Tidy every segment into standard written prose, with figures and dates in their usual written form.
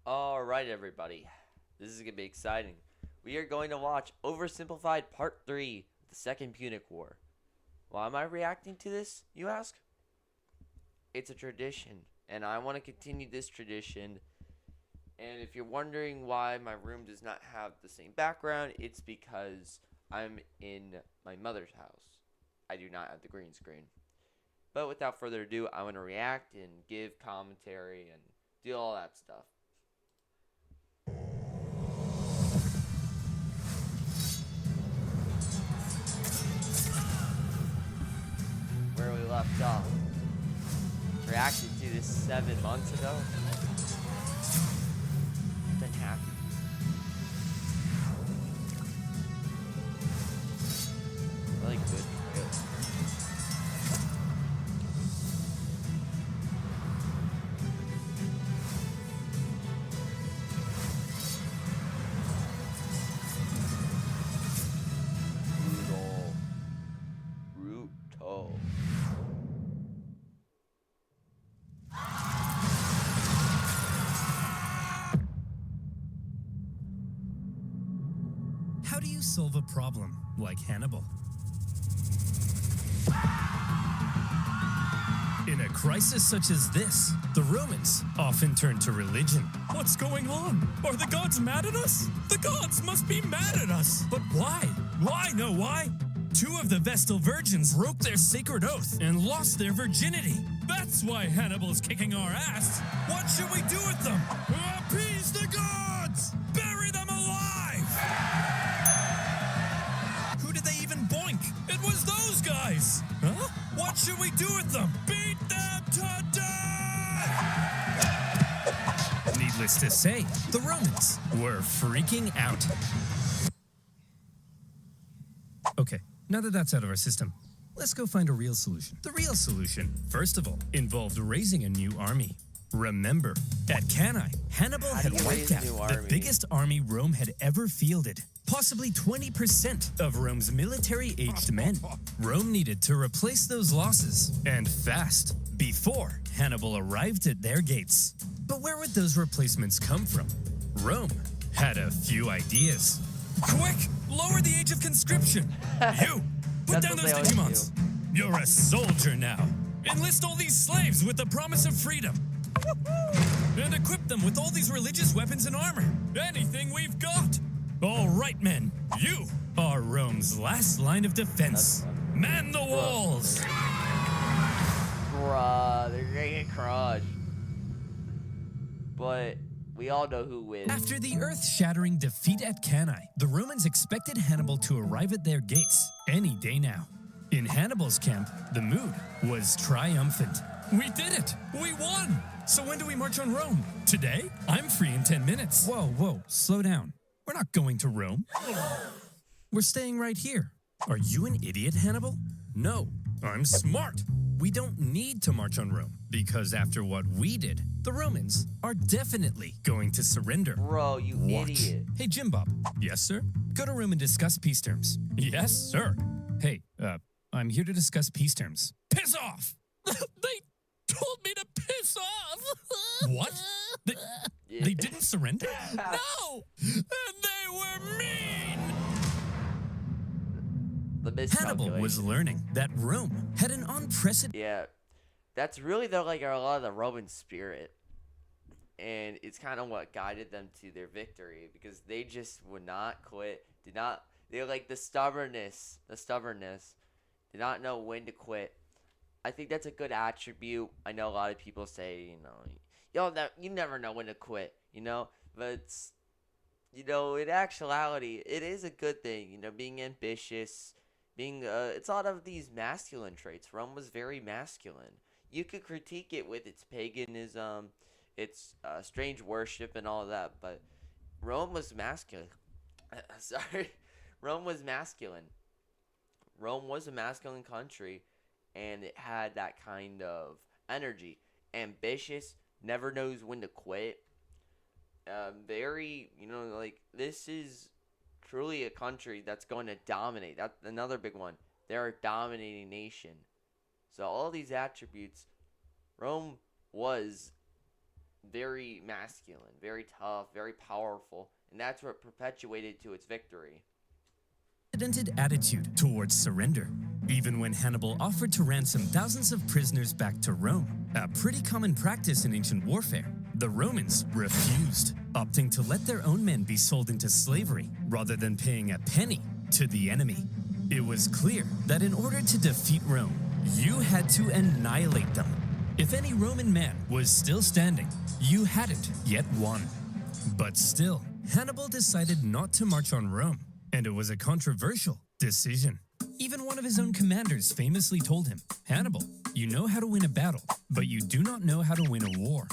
Alright, everybody. This is going to be exciting. We are going to watch Oversimplified Part 3, the Second Punic War. Why am I reacting to this, you ask? It's a tradition, and I want to continue this tradition. And if you're wondering why my room does not have the same background, it's because I'm in my mother's house. I do not have the green screen. But without further ado, I want to react and give commentary and do all that stuff. Where we left off. Reacted to this 7 months ago. Then happy. Really good trailer. Brutal. How do you solve a problem like Hannibal? In a crisis such as this, the Romans often turn to religion. What's going on? Are the gods mad at us? The gods must be mad at us. But why? Why? No, why? 2 of the Vestal virgins broke their sacred oath and lost their virginity. That's why Hannibal's kicking our ass. What should we do with them? Appease the gods! Bury them alive! Who did they even boink? It was those guys! Huh? What should we do with them? Beat them to death! Needless to say, the Romans were freaking out. Okay, now that that's out of our system, let's go find a real solution. The real solution, first of all, involved raising a new army. Remember, at Cannae, Hannibal had wiped out the biggest army Rome had ever fielded. Possibly 20% of Rome's military-aged men. Rome needed to replace those losses, and fast, before Hannibal arrived at their gates. But where would those replacements come from? Rome had a few ideas. Quick! Lower the age of conscription! You! Put down those Digimons! You're a soldier now! Enlist all these slaves with the promise of freedom! And equip them with all these religious weapons and armor! Anything we've got! All right, men, you are Rome's last line of defense. Man the walls! Bruh, they're gonna get crushed. But we all know who wins. After the earth-shattering defeat at Cannae, the Romans expected Hannibal to arrive at their gates any day now. In Hannibal's camp, the mood was triumphant. We did it! We won! So when do we march on Rome? Today? I'm free in 10 minutes. Whoa, slow down. We're not going to Rome. We're staying right here. Are you an idiot, Hannibal? No, I'm smart. We don't need to march on Rome, because after what we did, the Romans are definitely going to surrender. Bro, you idiot. Hey, Jim Bob. Yes, sir? Go to Rome and discuss peace terms. Yes, sir. Hey, I'm here to discuss peace terms. Piss off! They told me to piss off! What? They didn't surrender? No! And they were mean! Hannibal was learning that Rome had an unprecedented... Yeah, that's really a lot of the Roman spirit. And it's kind of what guided them to their victory. Because they just would not quit. They were like the stubbornness. Did not know when to quit. I think that's a good attribute. I know a lot of people say, you never know when to quit, but in actuality, it is a good thing, being ambitious, it's a lot of these masculine traits. Rome was very masculine. You could critique it with its paganism, its strange worship and all of that, but Rome was masculine. Sorry. Rome was masculine. Rome was a masculine country. And it had that kind of energy. Ambitious, never knows when to quit. This is truly a country that's going to dominate. That's another big one. They're a dominating nation. So all these attributes, Rome was very masculine, very tough, very powerful, and that's what perpetuated to its victory. Attitude towards surrender, even when Hannibal offered to ransom thousands of prisoners back to Rome, a pretty common practice in ancient warfare. The Romans refused, opting to let their own men be sold into slavery rather than paying a penny to the enemy. It was clear that in order to defeat Rome, you had to annihilate them. If any Roman man was still standing, you hadn't yet won. But still, Hannibal decided not to march on Rome, and it was a controversial decision. Even one of his own commanders famously told him, "Hannibal, you know how to win a battle, but you do not know how to win a war."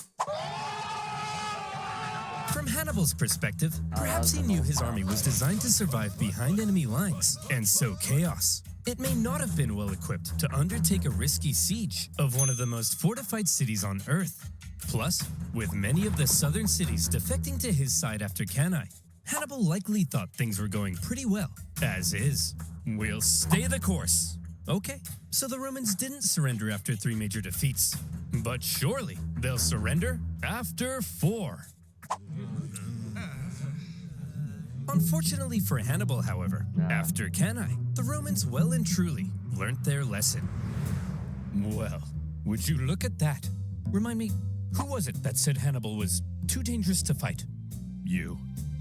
From Hannibal's perspective, perhaps he knew his army was designed to survive behind enemy lines and sow chaos. It may not have been well equipped to undertake a risky siege of one of the most fortified cities on Earth. Plus, with many of the southern cities defecting to his side after Cannae, Hannibal likely thought things were going pretty well, as is. We'll stay the course. Okay, so the Romans didn't surrender after 3 major defeats. But surely they'll surrender after 4. Unfortunately for Hannibal, however, after Cannae, the Romans well and truly learnt their lesson. Well, would you look at that? Remind me, who was it that said Hannibal was too dangerous to fight? You.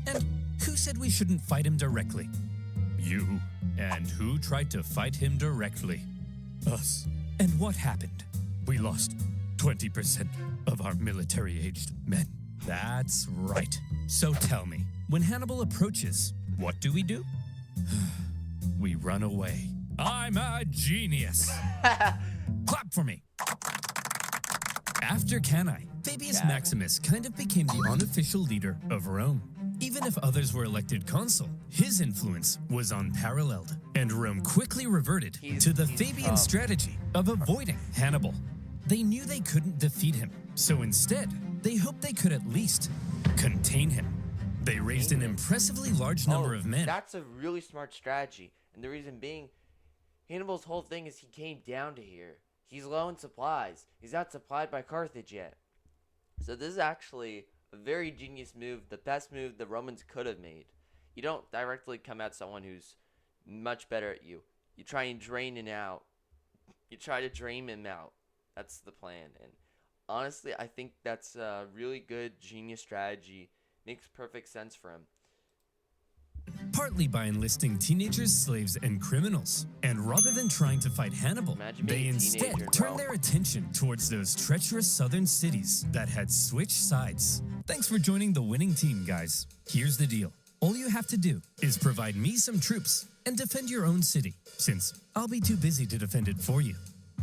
And who said we shouldn't fight him directly? You. And who tried to fight him directly? Us. And what happened? We lost 20% of our military-aged men. That's right. So tell me, when Hannibal approaches, what do? We run away. I'm a genius. Clap for me. After Cannae, Fabius Maximus kind of became the unofficial leader of Rome. Even if others were elected consul, his influence was unparalleled, and Rome quickly reverted to the Fabian strategy of avoiding Hannibal. They knew they couldn't defeat him, so instead, they hoped they could at least contain him. They raised an impressively large number of men. That's a really smart strategy, and the reason being, Hannibal's whole thing is he came down to here. He's low in supplies. He's not supplied by Carthage yet. So this is actually a very genius move, the best move the Romans could have made. You don't directly come at someone who's much better at you. You try and drain him out. You try to drain him out. That's the plan. And honestly, I think that's a really good genius strategy. Makes perfect sense for him. Partly by enlisting teenagers, slaves, and criminals. And rather than trying to fight Hannibal, they instead turned their attention towards those treacherous southern cities that had switched sides. Thanks for joining the winning team, guys. Here's the deal. All you have to do is provide me some troops and defend your own city, since I'll be too busy to defend it for you.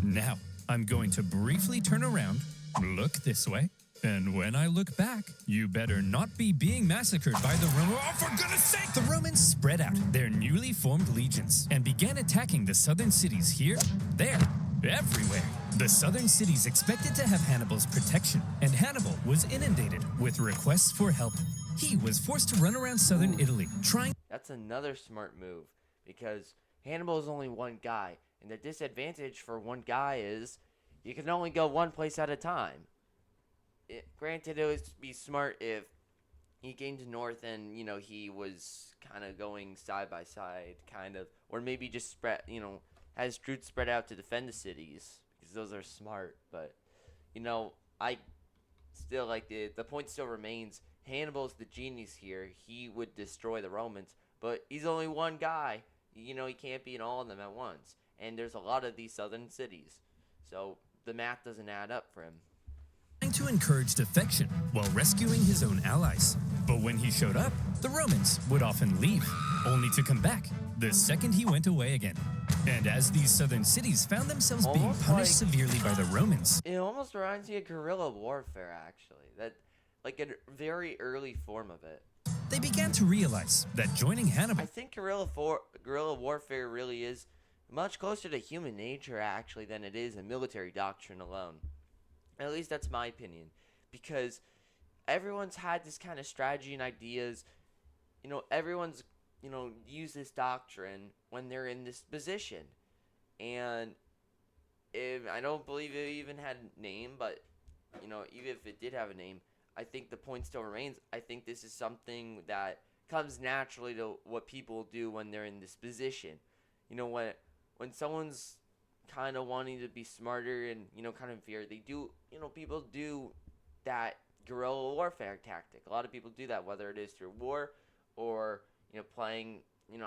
Now, I'm going to briefly turn around, look this way, and when I look back, you better not be being massacred by the Romans. Oh, for goodness sake! The Romans spread out their newly formed legions and began attacking the southern cities here, there, everywhere. The southern cities expected to have Hannibal's protection, and Hannibal was inundated with requests for help. He was forced to run around southern Italy, trying... That's another smart move, because Hannibal is only one guy, and the disadvantage for one guy is you can only go one place at a time. Granted, it would be smart if he came to north and, he was kind of going side by side, kind of. Or maybe just spread, has troops spread out to defend the cities, because those are smart. But, I still like the point still remains. Hannibal's the genius here. He would destroy the Romans, but he's only one guy. He can't beat all of them at once. And there's a lot of these southern cities. So the math doesn't add up for him. Trying to encourage defection while rescuing his own allies. But when he showed up, the Romans would often leave, only to come back the second he went away again. And as these southern cities found themselves being punished severely by the Romans... It almost reminds me of guerrilla warfare, actually. That, like a very early form of it. They began to realize that joining Hannibal... I think guerrilla warfare really is much closer to human nature, actually, than it is a military doctrine alone. At least that's my opinion, because everyone's had this kind of strategy and ideas. Everyone's, used this doctrine when they're in this position. And I don't believe it even had a name, but, even if it did have a name, I think the point still remains. I think this is something that comes naturally to what people do when they're in this position. When someone's kind of wanting to be smarter and, kind of fear, they do, people do that guerrilla warfare tactic. A lot of people do that, whether it is through war or, playing,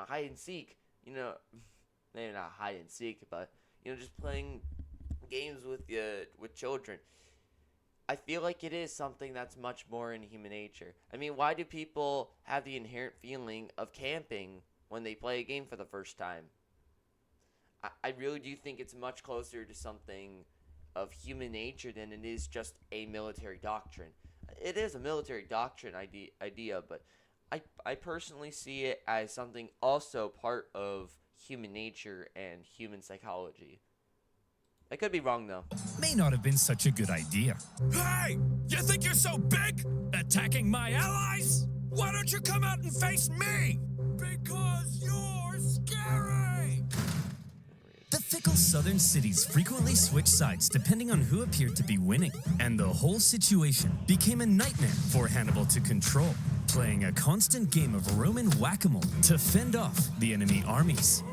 hide and seek, maybe not hide and seek, but, just playing games with children. I feel like it is something that's much more in human nature. I mean, why do people have the inherent feeling of camping when they play a game for the first time? I really do think it's much closer to something of human nature than it is just a military doctrine. It is a military doctrine idea, but I personally see it as something also part of human nature and human psychology. I could be wrong, though. May not have been such a good idea. Hey! You think you're so big? Attacking my allies? Why don't you come out and face me? Because you're scary! The fickle southern cities frequently switched sides depending on who appeared to be winning, and the whole situation became a nightmare for Hannibal to control, playing a constant game of Roman whack-a-mole to fend off the enemy armies.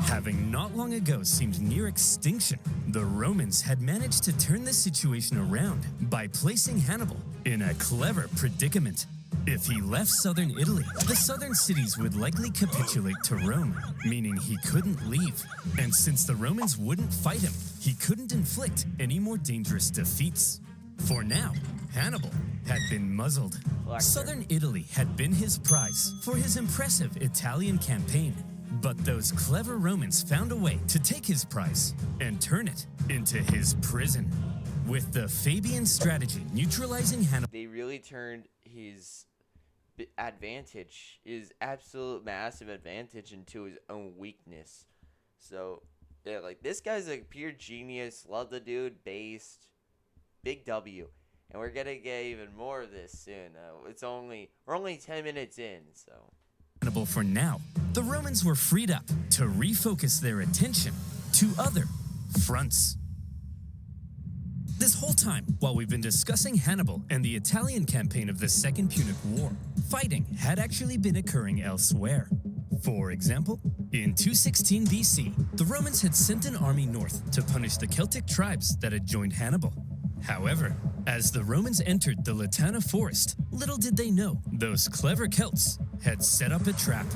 Having not long ago seemed near extinction, the Romans had managed to turn the situation around by placing Hannibal in a clever predicament. If he left southern Italy, the southern cities would likely capitulate to Rome, meaning he couldn't leave. And since the Romans wouldn't fight him, he couldn't inflict any more dangerous defeats. For now, Hannibal had been muzzled. Southern Italy had been his prize for his impressive Italian campaign. But those clever Romans found a way to take his prize and turn it into his prison. With the Fabian strategy neutralizing Hannibal, they really turned his advantage, his absolute massive advantage, into his own weakness. So, yeah, like, this guy's a pure genius. Love the dude. Based. Big W. And we're gonna get even more of this soon. We're only 10 minutes in, so. For now, the Romans were freed up to refocus their attention to other fronts. This whole time, while we've been discussing Hannibal and the Italian campaign of the Second Punic War, fighting had actually been occurring elsewhere. For example, in 216 BC, the Romans had sent an army north to punish the Celtic tribes that had joined Hannibal. However, as the Romans entered the Latana forest, little did they know those clever Celts had set up a trap.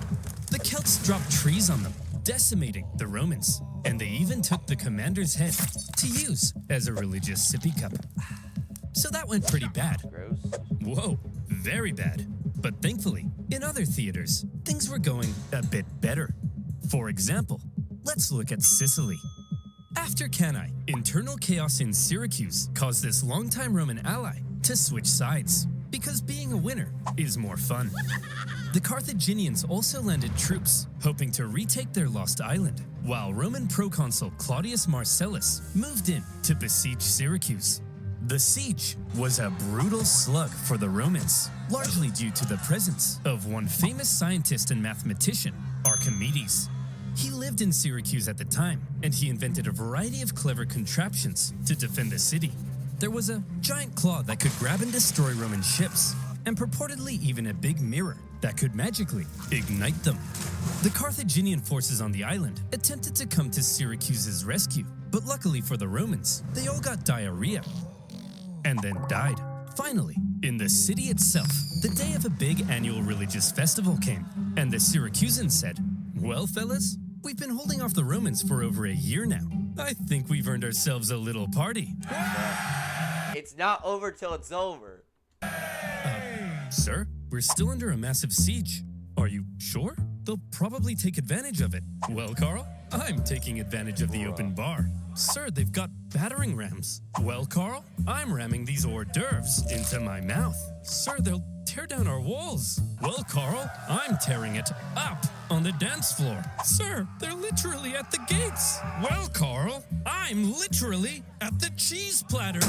The Celts dropped trees on them, decimating the Romans, and they even took the commander's head to use as a religious sippy cup. So that went pretty bad. Gross. Whoa, very bad. But thankfully, in other theaters, things were going a bit better. For example, let's look at Sicily. After Cannae, internal chaos in Syracuse caused this longtime Roman ally to switch sides, because being a winner is more fun. The Carthaginians also landed troops, hoping to retake their lost island, while Roman proconsul Claudius Marcellus moved in to besiege Syracuse. The siege was a brutal slug for the Romans, largely due to the presence of one famous scientist and mathematician, Archimedes. He lived in Syracuse at the time, and he invented a variety of clever contraptions to defend the city. There was a giant claw that could grab and destroy Roman ships, and purportedly even a big mirror that could magically ignite them. The Carthaginian forces on the island attempted to come to Syracuse's rescue, but luckily for the Romans, they all got diarrhea and then died. Finally, in the city itself, the day of a big annual religious festival came, and the Syracusans said, "Well, fellas, we've been holding off the Romans for over a year now. I think we've earned ourselves a little party." It's not over till it's over. Sir, we're still under a massive siege. Are you sure? They'll probably take advantage of it. Well, Carl, I'm taking advantage of the open bar. Sir, they've got battering rams. Well, Carl, I'm ramming these hors d'oeuvres into my mouth. Sir, they'll tear down our walls. Well, Carl, I'm tearing it up on the dance floor. Sir, they're literally at the gates. Well, Carl, I'm literally at the cheese platter.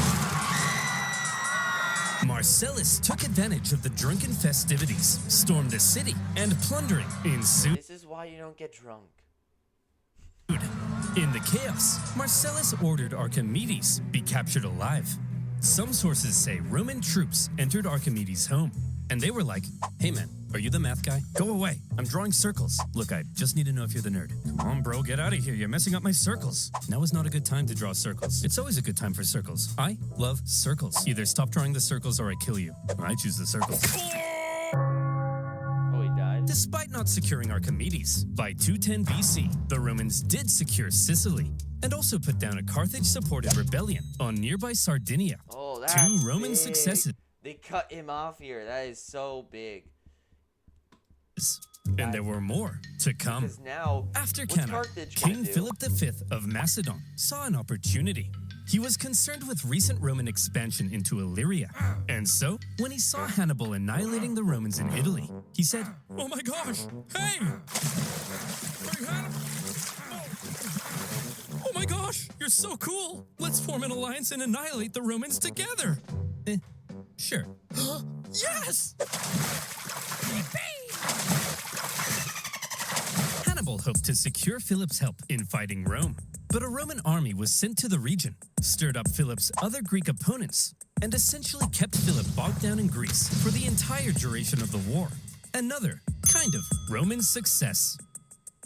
Marcellus took advantage of the drunken festivities, stormed the city, and plundering ensued. This is why you don't get drunk. In the chaos, Marcellus ordered Archimedes be captured alive. Some sources say Roman troops entered Archimedes' home, and they were like, "Hey man, are you the math guy? Go away. I'm drawing circles. Look, I just need to know if you're the nerd. Come on, bro, get out of here. You're messing up my circles." Now is not a good time to draw circles. It's always a good time for circles. I love circles. Either stop drawing the circles or I kill you. I choose the circles. Oh, he died. Despite not securing Archimedes, by 210 BC, the Romans did secure Sicily and also put down a Carthage-supported rebellion on nearby Sardinia. Oh, that's 2 Roman big. successes. They cut him off here. That is so big. And there were more to come. Because now, After what's Cannae, Carthage gonna King do? Philip V of Macedon saw an opportunity. He was concerned with recent Roman expansion into Illyria. And so, when he saw Hannibal annihilating the Romans in Italy, he said, "Oh my gosh, hey! Hey, Hannibal! Oh my gosh, you're so cool! Let's form an alliance and annihilate the Romans together!" Sure. Yes! Hannibal hoped to secure Philip's help in fighting Rome, but a Roman army was sent to the region, stirred up Philip's other Greek opponents, and essentially kept Philip bogged down in Greece for the entire duration of the war. Another kind of Roman success.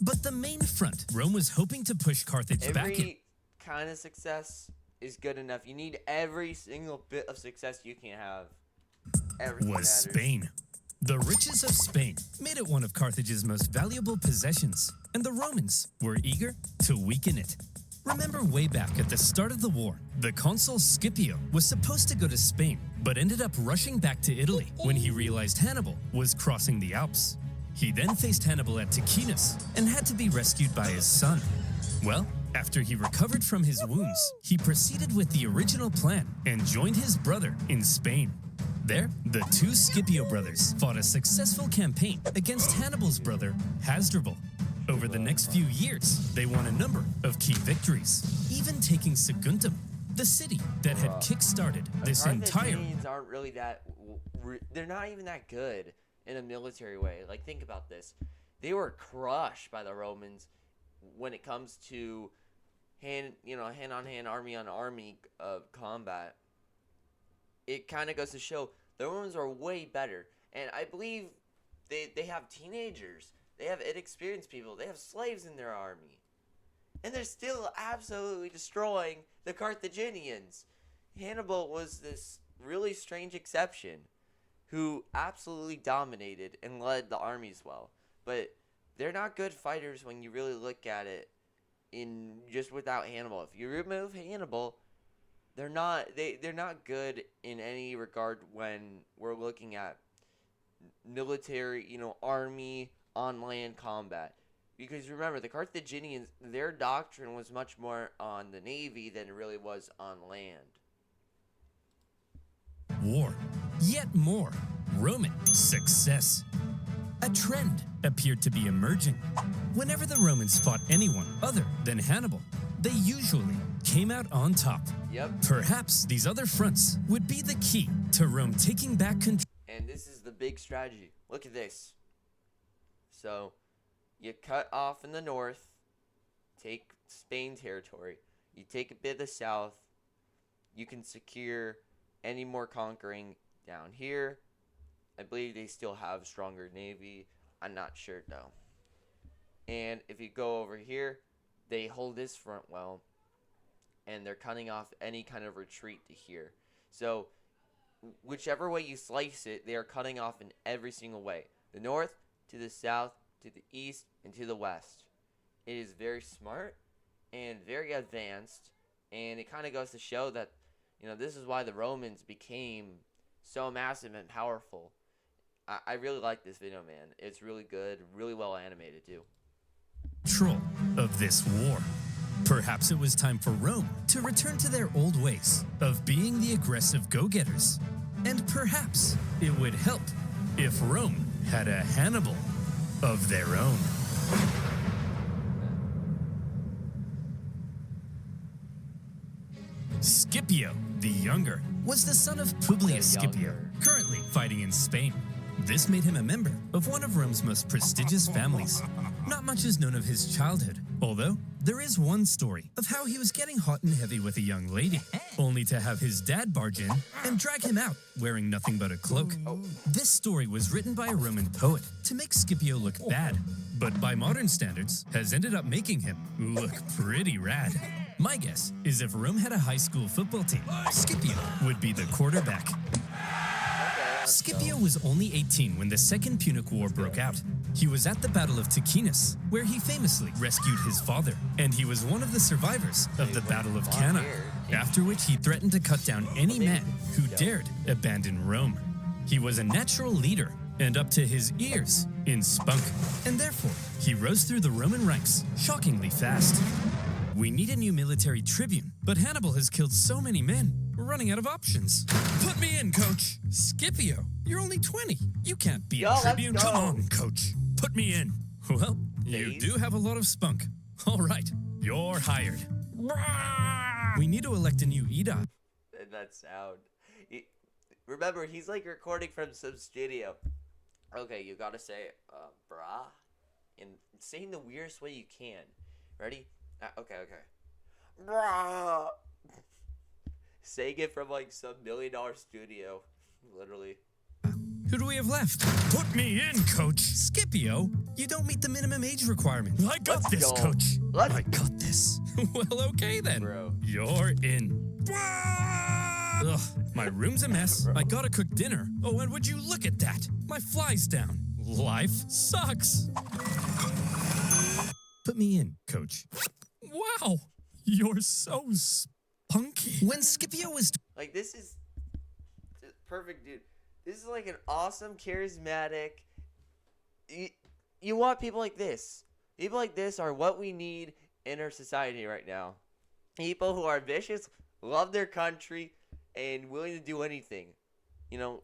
But the main front, Rome was hoping to push Carthage back in. Every kind of success is good enough. You need every single bit of success you can have. Everything Was matters. Spain. The riches of Spain made it one of Carthage's most valuable possessions, and the Romans were eager to weaken it. Remember way back at the start of the war, the consul Scipio was supposed to go to Spain, but ended up rushing back to Italy when he realized Hannibal was crossing the Alps. He then faced Hannibal at Ticinus and had to be rescued by his son. Well, after he recovered from his wounds, he proceeded with the original plan and joined his brother in Spain. There, the 2 Scipio brothers fought a successful campaign against Hannibal's brother, Hasdrubal. Over the next few years, they won a number of key victories, even taking Saguntum, the city that had kick-started this entire... Carthaginians aren't really that... They're not even that good in a military way. Like, think about this. They were crushed by the Romans when it comes to hand-on-hand, army-on-army combat. It kind of goes to show the Romans are way better. And I believe they have teenagers. They have inexperienced people. They have slaves in their army. And they're still absolutely destroying the Carthaginians. Hannibal was this really strange exception who absolutely dominated and led the armies well. But they're not good fighters when you really look at it in just without Hannibal. If you remove Hannibal, they're not good in any regard when we're looking at military, army on land combat. Because remember, the Carthaginians, their doctrine was much more on the navy than it really was on land. War. Yet more Roman success. A trend appeared to be emerging. Whenever the Romans fought anyone other than Hannibal, they usually came out on top. Yep. Perhaps these other fronts would be the key to Rome taking back control. And this is the big strategy. Look at this. So, you cut off in the north, take Spain territory. You take a bit of the south. You can secure any more conquering down here. I believe they still have stronger navy. I'm not sure though. And if you go over here, they hold this front well. And they're cutting off any kind of retreat to here. So, whichever way you slice it, they are cutting off in every single way. The north, to the south, to the east, and to the west. It is very smart and very advanced. And it kind of goes to show that, this is why the Romans became so massive and powerful. I really like this video, man. It's really good, really well animated, too. Control of this war. Perhaps it was time for Rome to return to their old ways of being the aggressive go-getters. And perhaps it would help if Rome had a Hannibal of their own. Scipio, the Younger, was the son of Publius Scipio, currently fighting in Spain. This made him a member of one of Rome's most prestigious families. Not much is known of his childhood, although there is one story of how he was getting hot and heavy with a young lady, only to have his dad barge in and drag him out wearing nothing but a cloak. This story was written by a Roman poet to make Scipio look bad, but by modern standards has ended up making him look pretty rad. My guess is if Rome had a high school football team, Scipio would be the quarterback. Scipio was only 18 when the Second Punic War broke out. He was at the Battle of Ticinus, where he famously rescued his father, and he was one of the survivors of the Battle of Cannae, after which he threatened to cut down any man who dared abandon Rome. He was a natural leader and up to his ears in spunk, and therefore he rose through the Roman ranks shockingly fast. We need a new military tribune, but Hannibal has killed so many men, we're running out of options. Put me in, coach. Scipio, you're only 20. You can't be a tribune. Come on, coach. Put me in. Well, you do have a lot of spunk. All right, you're hired. We need to elect a new Edom. And that sound. Remember, he's like recording from some studio. Okay, you gotta say, brah, and say in the weirdest way you can. Ready? Okay. Brah. Saying it from like some $1 million studio, literally. Who do we have left? Put me in, coach. Scipio, you don't meet the minimum age requirement. I got this, coach. I got this. Well, okay then. Bro. You're in. Ugh, my room's a mess. I gotta cook dinner. Oh, and would you look at that? My fly's down. Life sucks. Put me in, coach. Wow, you're so spunky. When Scipio was like, this is perfect, dude. This is like an awesome, charismatic. You want people like this. People like this are what we need in our society right now. People who are ambitious, love their country, and willing to do anything. You know,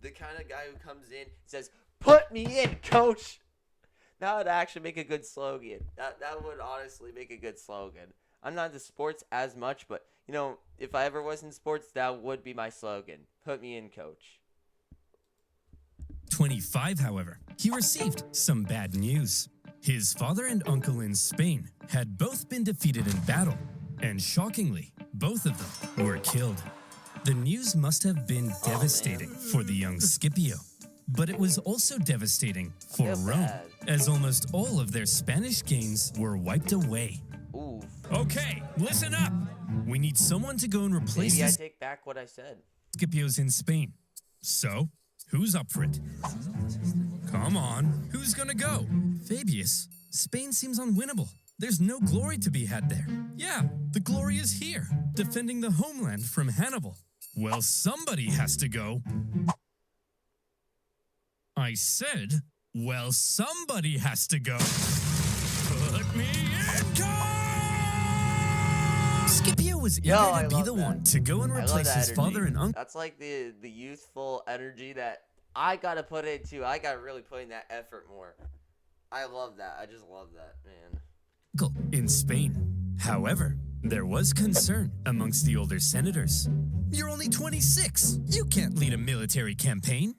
the kind of guy who comes in and says, "Put me in, coach." That would actually make a good slogan. That would honestly make a good slogan. I'm not into sports as much, but, you know, if I ever was in sports, that would be my slogan. Put me in, coach. 25, however, he received some bad news. His father and uncle in Spain had both been defeated in battle, and shockingly, both of them were killed. The news must have been devastating for the young Scipio, but it was also devastating for Rome, as almost all of their Spanish gains were wiped away. Ooh. Okay, listen up. We need someone to go and replace Maybe I take back what I said. Scipio's in Spain. So, who's up for it? Come on, who's gonna go? Fabius, Spain seems unwinnable. There's no glory to be had there. Yeah, the glory is here, defending the homeland from Hannibal. Well, somebody has to go. I said, well, somebody has to go. Put me in, coach! Scipio was eager to be the one to go and replace his father and uncle. That's like the youthful energy that I gotta put into. I gotta really put in that effort more. I love that. I just love that, man. In Spain. However, there was concern amongst the older senators. You're only 26. You can't lead a military campaign.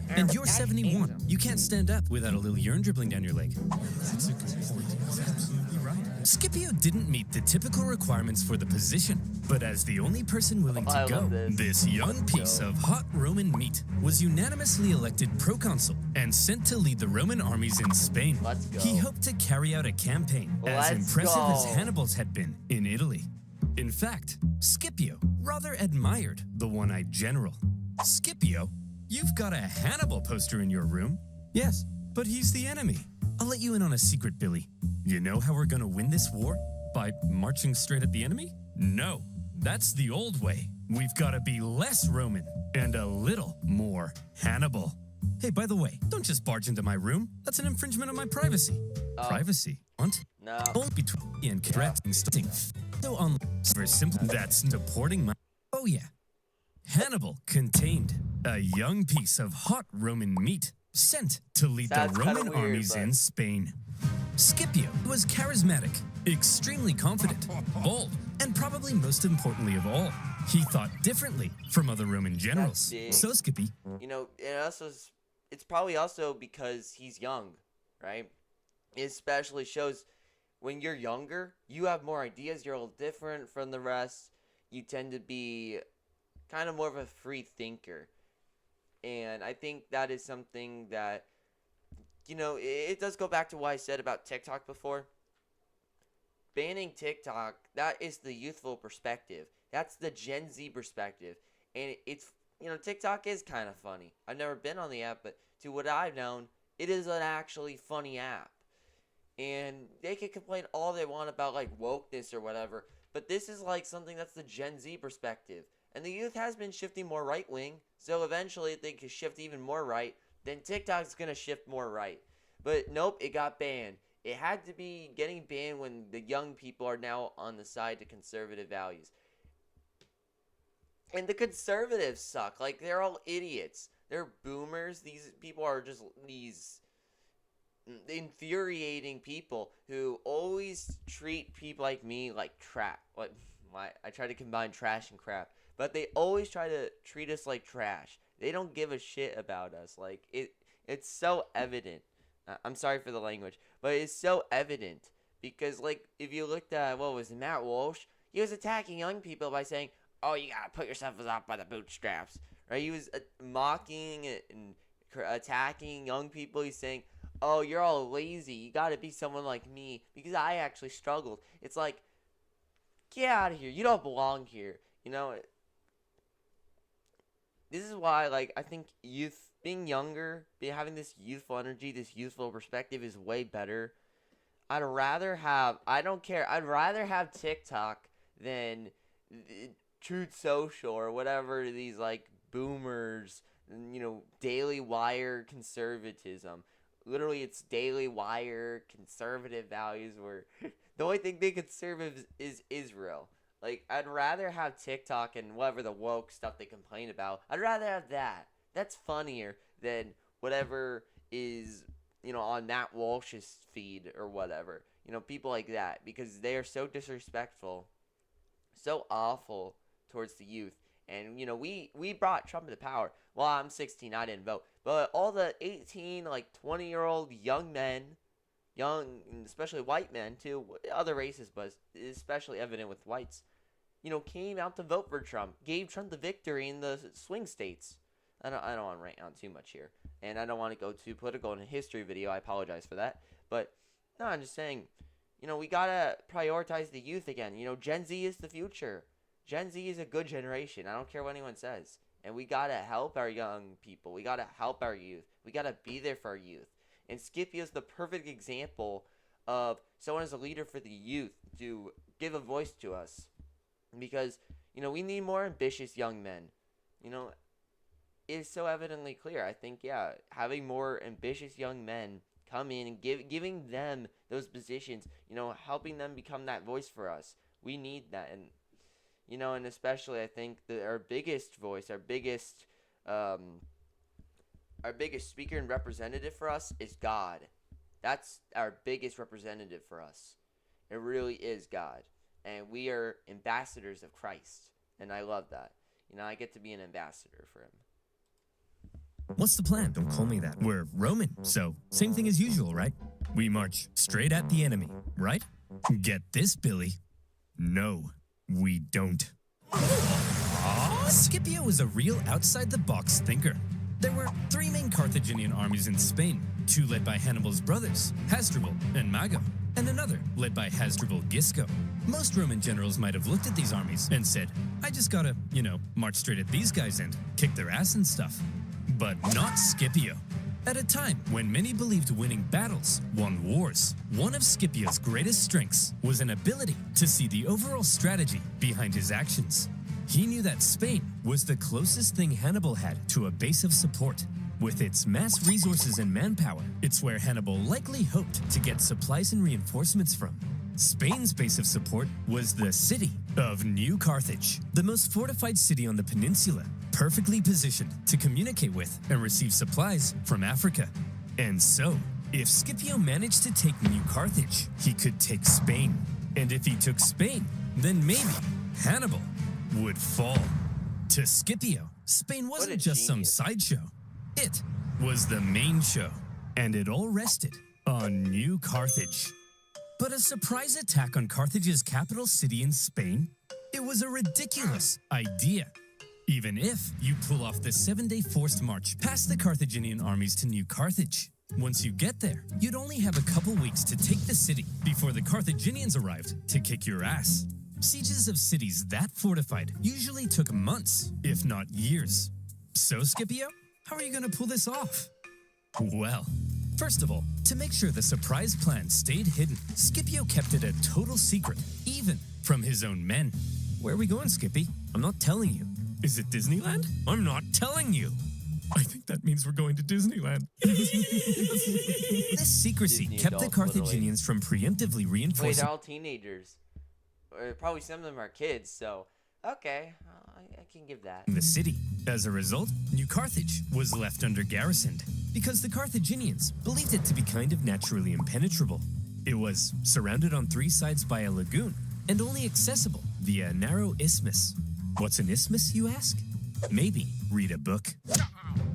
And you're 71. You can't stand up without a little urine dribbling down your leg. That's a good point. Absolutely right. Scipio didn't meet the typical requirements for the position, but as the only person willing to go, this young piece of hot Roman meat was unanimously elected proconsul and sent to lead the Roman armies in Spain. Let's go. He hoped to carry out a campaign as impressive as Hannibal's had been in Italy. In fact, Scipio rather admired the one-eyed general. Scipio, you've got a Hannibal poster in your room. Yes, but he's the enemy. I'll let you in on a secret, Billy. You know how we're gonna win this war? By marching straight at the enemy? No, that's the old way. We've gotta be less Roman and a little more Hannibal. Hey, by the way, don't just barge into my room. That's an infringement of my privacy. Privacy? What? No. Only between me and correcting something. So on simple, that's supporting my. Oh yeah. Hannibal contained a young piece of hot Roman meat sent to lead the Roman armies in Spain. Scipio was charismatic, extremely confident, bold, and probably most importantly of all, He thought differently from other Roman generals. big. So, Skippy, It's probably also because he's young, right? It especially shows when you're younger, you have more ideas. You're a little different from the rest. You tend to be kind of more of a free thinker. And I think that is something that, it does go back to what I said about TikTok before. Banning TikTok, that is the youthful perspective. That's the Gen Z perspective. And it's, TikTok is kind of funny. I've never been on the app, but to what I've known, it is an actually funny app. And they can complain all they want about like wokeness or whatever, but this is like something that's the Gen Z perspective. And the youth has been shifting more right wing, so eventually if they can shift even more right, then TikTok's gonna shift more right. But nope, it got banned. It had to be getting banned when the young people are now on the side to conservative values. And the conservatives suck. Like, they're all idiots. They're boomers. These people are just these infuriating people who always treat people like me like crap. I try to combine trash and crap, but they always try to treat us like trash. They don't give a shit about us. Like, it's so evident. I'm sorry for the language, but it's so evident because, like, if you looked at what was it, Matt Walsh, he was attacking young people by saying, "Oh, you gotta put yourself up by the bootstraps." Right? He was mocking and attacking young people. He's saying, "Oh, you're all lazy. You gotta be someone like me because I actually struggled." It's like, get out of here. You don't belong here. This is why, like, I think youth, being younger, having this youthful energy, this youthful perspective is way better. I don't care. I'd rather have TikTok than Truth Social or whatever these, like, boomers, Daily Wire conservatism. Literally, it's Daily Wire conservative values where the only thing they conserve is Israel. Like, I'd rather have TikTok and whatever the woke stuff they complain about. I'd rather have that. That's funnier than whatever is, on Matt Walsh's feed or whatever. People like that. Because they are so disrespectful, so awful towards the youth. And, we brought Trump into power. Well, I'm 16, I didn't vote. But all the 18, 20-year-old young men, especially white men, too, other races, but especially evident with whites, came out to vote for Trump, gave Trump the victory in the swing states. I don't want to rant on too much here, and I don't want to go too political in a history video. I apologize for that. But, no, I'm just saying, we got to prioritize the youth again. Gen Z is the future. Gen Z is a good generation. I don't care what anyone says. And we got to help our young people. We got to help our youth. We got to be there for our youth. And Scipio is the perfect example of someone as a leader for the youth to give a voice to us. Because, we need more ambitious young men. It is so evidently clear. I think, having more ambitious young men come in and giving them those positions, helping them become that voice for us. We need that. And, and especially I think that our biggest voice, our biggest speaker and representative for us is God. That's our biggest representative for us. It really is God. And we are ambassadors of Christ. And I love that. I get to be an ambassador for him. What's the plan? Don't call me that. We're Roman, so same thing as usual, right? We march straight at the enemy, right? Get this, Billy. No, we don't. Scipio was a real outside-the-box thinker. There were 3 main Carthaginian armies in Spain, 2 led by Hannibal's brothers, Hasdrubal and Mago, and another led by Hasdrubal Gisco. Most Roman generals might have looked at these armies and said, I just gotta, march straight at these guys and kick their ass and stuff. But not Scipio. At a time when many believed winning battles won wars, one of Scipio's greatest strengths was an ability to see the overall strategy behind his actions. He knew that Spain was the closest thing Hannibal had to a base of support. With its mass resources and manpower, it's where Hannibal likely hoped to get supplies and reinforcements from. Spain's base of support was the city of New Carthage, the most fortified city on the peninsula, perfectly positioned to communicate with and receive supplies from Africa. And so, if Scipio managed to take New Carthage, he could take Spain. And if he took Spain, then maybe Hannibal would fall. To Scipio, Spain What a wasn't just some genius. sideshow. It was the main show, and it all rested on New Carthage. But a surprise attack on Carthage's capital city in Spain? It was a ridiculous idea. Even if you pull off the 7-day forced march past the Carthaginian armies to New Carthage. Once you get there, you'd only have a couple weeks to take the city before the Carthaginians arrived to kick your ass. Sieges of cities that fortified usually took months, if not years. So, Scipio, how are you going to pull this off? Well, first of all, to make sure the surprise plan stayed hidden, Scipio kept it a total secret, even from his own men. Where are we going, Skippy? I'm not telling you. Is it Disneyland? I'm not telling you. I think that means we're going to Disneyland. This secrecy Disney kept the adults, literally. Carthaginians from preemptively Wait, reinforcing they're all teenagers. Or probably some of them are kids, so okay, I can give that. the city. As a result, New Carthage was left under garrisoned because the Carthaginians believed it to be kind of naturally impenetrable. It was surrounded on 3 sides by a lagoon and only accessible via a narrow isthmus. What's an isthmus, you ask? Maybe read a book.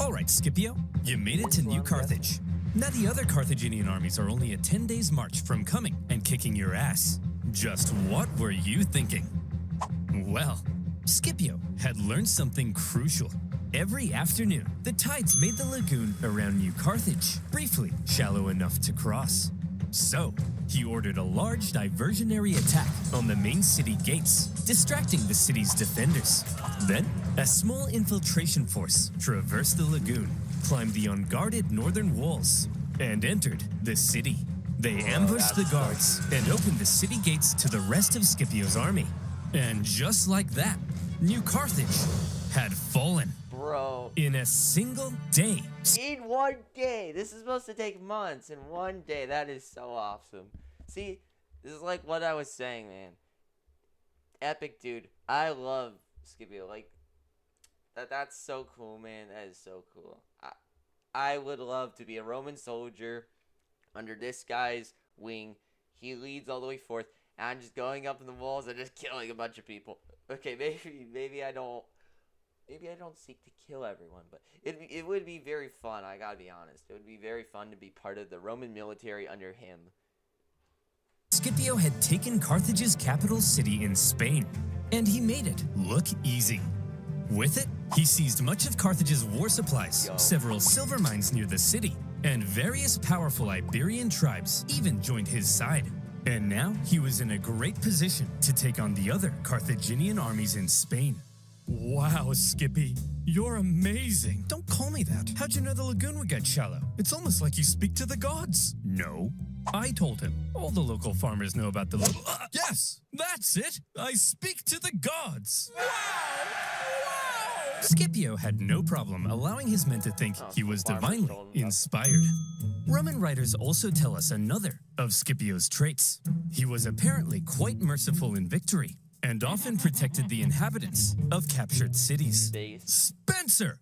All right, Scipio, you made it to New Carthage. Now the other Carthaginian armies are only a 10 days march from coming and kicking your ass. Just what were you thinking? Well, Scipio had learned something crucial. Every afternoon, the tides made the lagoon around New Carthage briefly shallow enough to cross. So, he ordered a large diversionary attack on the main city gates, distracting the city's defenders. Then, a small infiltration force traversed the lagoon, climbed the unguarded northern walls, and entered the city. They ambushed the guards and opened the city gates to the rest of Scipio's army. And just like that, New Carthage had fallen. Bro. In a single day. In one day. This is supposed to take months. In one day. That is so awesome. See, this is like what I was saying, man. Epic, dude. I love Scipio. Like, that's so cool, man. That is so cool. I would love to be a Roman soldier under this guy's wing. He leads all the way forth. And I'm just going up in the walls and just killing a bunch of people. Okay, maybe I don't seek to kill everyone, but it would be very fun. I gotta be honest. It would be very fun to be part of the Roman military under him. Scipio had taken Carthage's capital city in Spain, and he made it look easy. With it, he seized much of Carthage's war supplies, several silver mines near the city, and various powerful Iberian tribes even joined his side. And now he was in a great position to take on the other Carthaginian armies in Spain. Wow, Skippy, you're amazing. Don't call me that. How'd you know the lagoon would get shallow? It's almost like you speak to the gods. No, I told him. All the local farmers know about the lagoon. Yes, that's it. I speak to the gods. Wow! Scipio had no problem allowing his men to think he was divinely inspired. Roman writers also tell us another of Scipio's traits. He was apparently quite merciful in victory and often protected the inhabitants of captured cities. Spencer!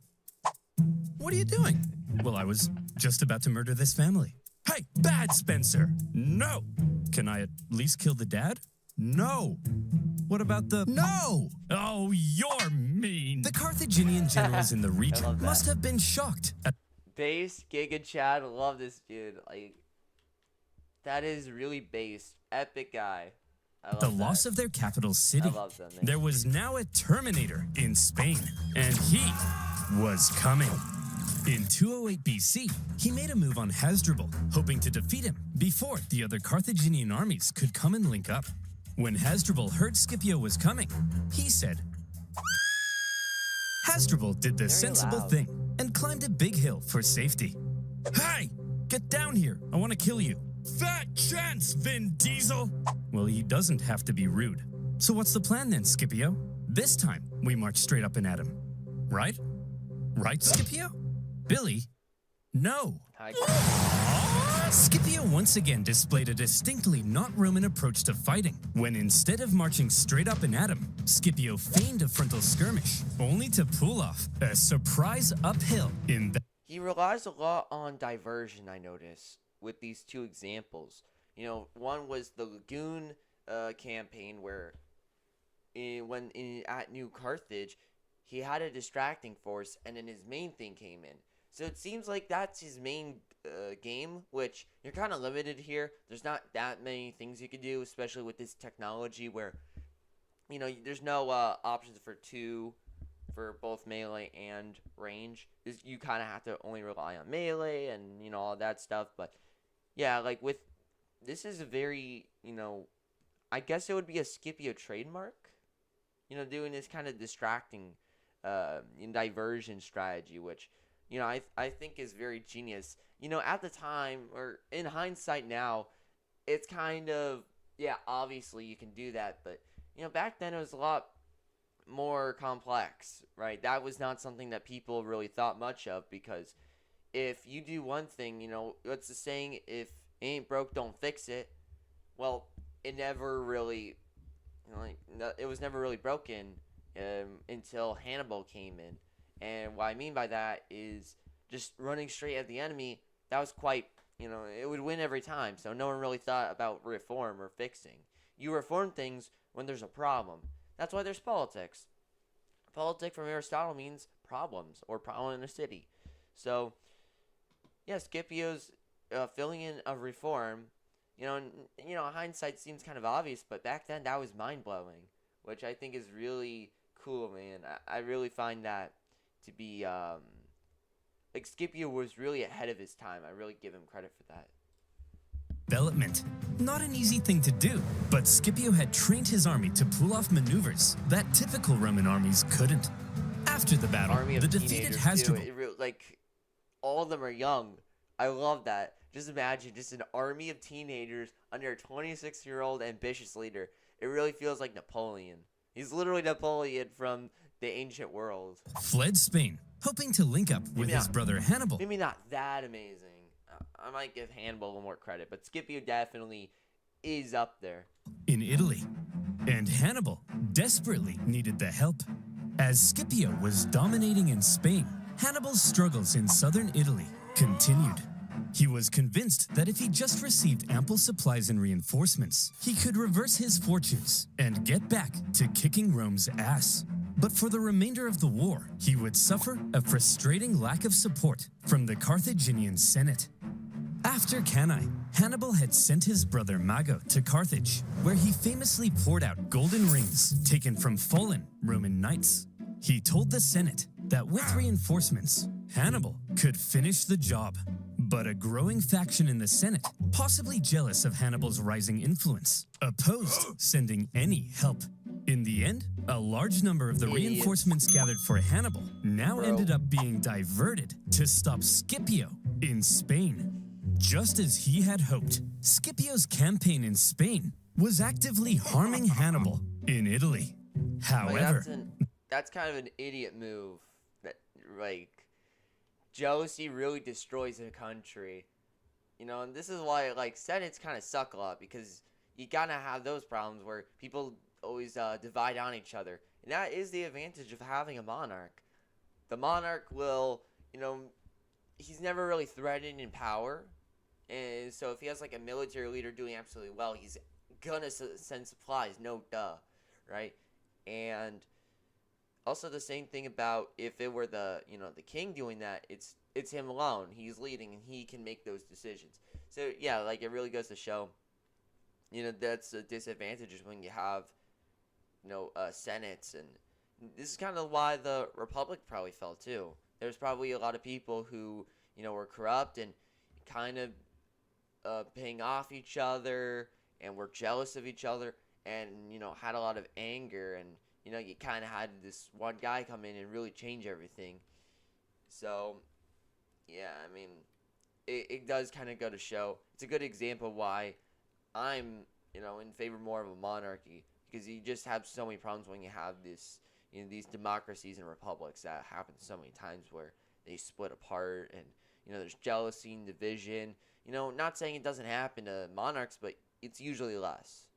What are you doing? Well, I was just about to murder this family. Hey, bad Spencer! No! Can I at least kill the dad? No! What about the... No! Oh, you're mean! The Carthaginian generals in the region must have been shocked at... Base, Giga Chad, love this dude. Like, that is really base. Epic guy. I love the loss of their capital city. I love them, man. There was now a Terminator in Spain, and he was coming. In 208 BC, he made a move on Hasdrubal, hoping to defeat him before the other Carthaginian armies could come and link up. When Hasdrubal heard Scipio was coming, he said, Hasdrubal did the sensible thing and climbed a big hill for safety. Hey, get down here. I want to kill you. Fat chance, Vin Diesel. Well, he doesn't have to be rude. So what's the plan then, Scipio? This time, we march straight up and at him. Right? Right, Scipio? Billy? No. Scipio once again displayed a distinctly not Roman approach to fighting, when instead of marching straight up and at him, Scipio feigned a frontal skirmish, only to pull off a surprise uphill in the... He relies a lot on diversion, I notice, with these two examples. You know, one was the Lagoon campaign where at New Carthage, he had a distracting force, and then his main thing came in. So it seems like that's his main game, which you're kind of limited here. There's not that many things you can do, especially with this technology where, there's no options for both melee and range. You kind of have to only rely on melee and, all that stuff. But yeah, like this is a very, I guess it would be a Scipio trademark, doing this kind of distracting diversion strategy, which, I think is very genius. At the time, or in hindsight now, it's kind of, yeah, obviously you can do that, but, back then it was a lot more complex, right? That was not something that people really thought much of, because if you do one thing, what's the saying? If it ain't broke, don't fix it. Well, it never really, it was never really broken until Hannibal came in. And what I mean by that is just running straight at the enemy. That was quite, it would win every time. So no one really thought about reform or fixing. You reform things when there's a problem. That's why there's politics. Politic from Aristotle means problems or problem in a city. So, yeah, Scipio's filling in a reform. Hindsight seems kind of obvious, but back then that was mind-blowing, which I think is really cool, man. I really find that to be, like, Scipio was really ahead of his time. I really give him credit for that. Development. Not an easy thing to do, but Scipio had trained his army to pull off maneuvers that typical Roman armies couldn't. After the battle, the defeated Hasdrubal... Like, all of them are young. I love that. Just imagine just an army of teenagers under a 26-year-old ambitious leader. It really feels like Napoleon. He's literally Napoleon from the ancient world. Fled Spain, hoping to link up with his brother Hannibal. Maybe not that amazing. I might give Hannibal a little more credit, but Scipio definitely is up there. In Italy. And Hannibal desperately needed the help. As Scipio was dominating in Spain, Hannibal's struggles in southern Italy continued. He was convinced that if he just received ample supplies and reinforcements, he could reverse his fortunes and get back to kicking Rome's ass. But for the remainder of the war, he would suffer a frustrating lack of support from the Carthaginian Senate. After Cannae, Hannibal had sent his brother Mago to Carthage, where he famously poured out golden rings taken from fallen Roman knights. He told the Senate that with reinforcements, Hannibal could finish the job. But a growing faction in the Senate, possibly jealous of Hannibal's rising influence, opposed sending any help. In the end, a large number of the reinforcements gathered for Hannibal now ended up being diverted to stop Scipio in Spain. Just as he had hoped, Scipio's campaign in Spain was actively harming Hannibal in Italy. However, that's kind of an idiot move. That, like, jealousy really destroys a country. And this is why, like, Senates kind of suck a lot, because you gotta have those problems where people always divide on each other. And that is the advantage of having a monarch. The monarch will, he's never really threatened in power. And so if he has, like, a military leader doing absolutely well, he's gonna send supplies, no duh, right? And also the same thing about if it were the king doing that, it's him alone. He's leading and he can make those decisions. So yeah, like, it really goes to show, that's a disadvantage when you have, senates. And this is kind of why the Republic probably fell too. There's probably a lot of people who, were corrupt and kind of paying off each other and were jealous of each other and, had a lot of anger. And, you kind of had this one guy come in and really change everything. So, yeah, I mean, it does kind of go to show. It's a good example of why I'm, in favor more of a monarchy. Because you just have so many problems when you have this, these democracies and republics that happen so many times where they split apart and, there's jealousy and division. Not saying it doesn't happen to monarchs, but it's usually less.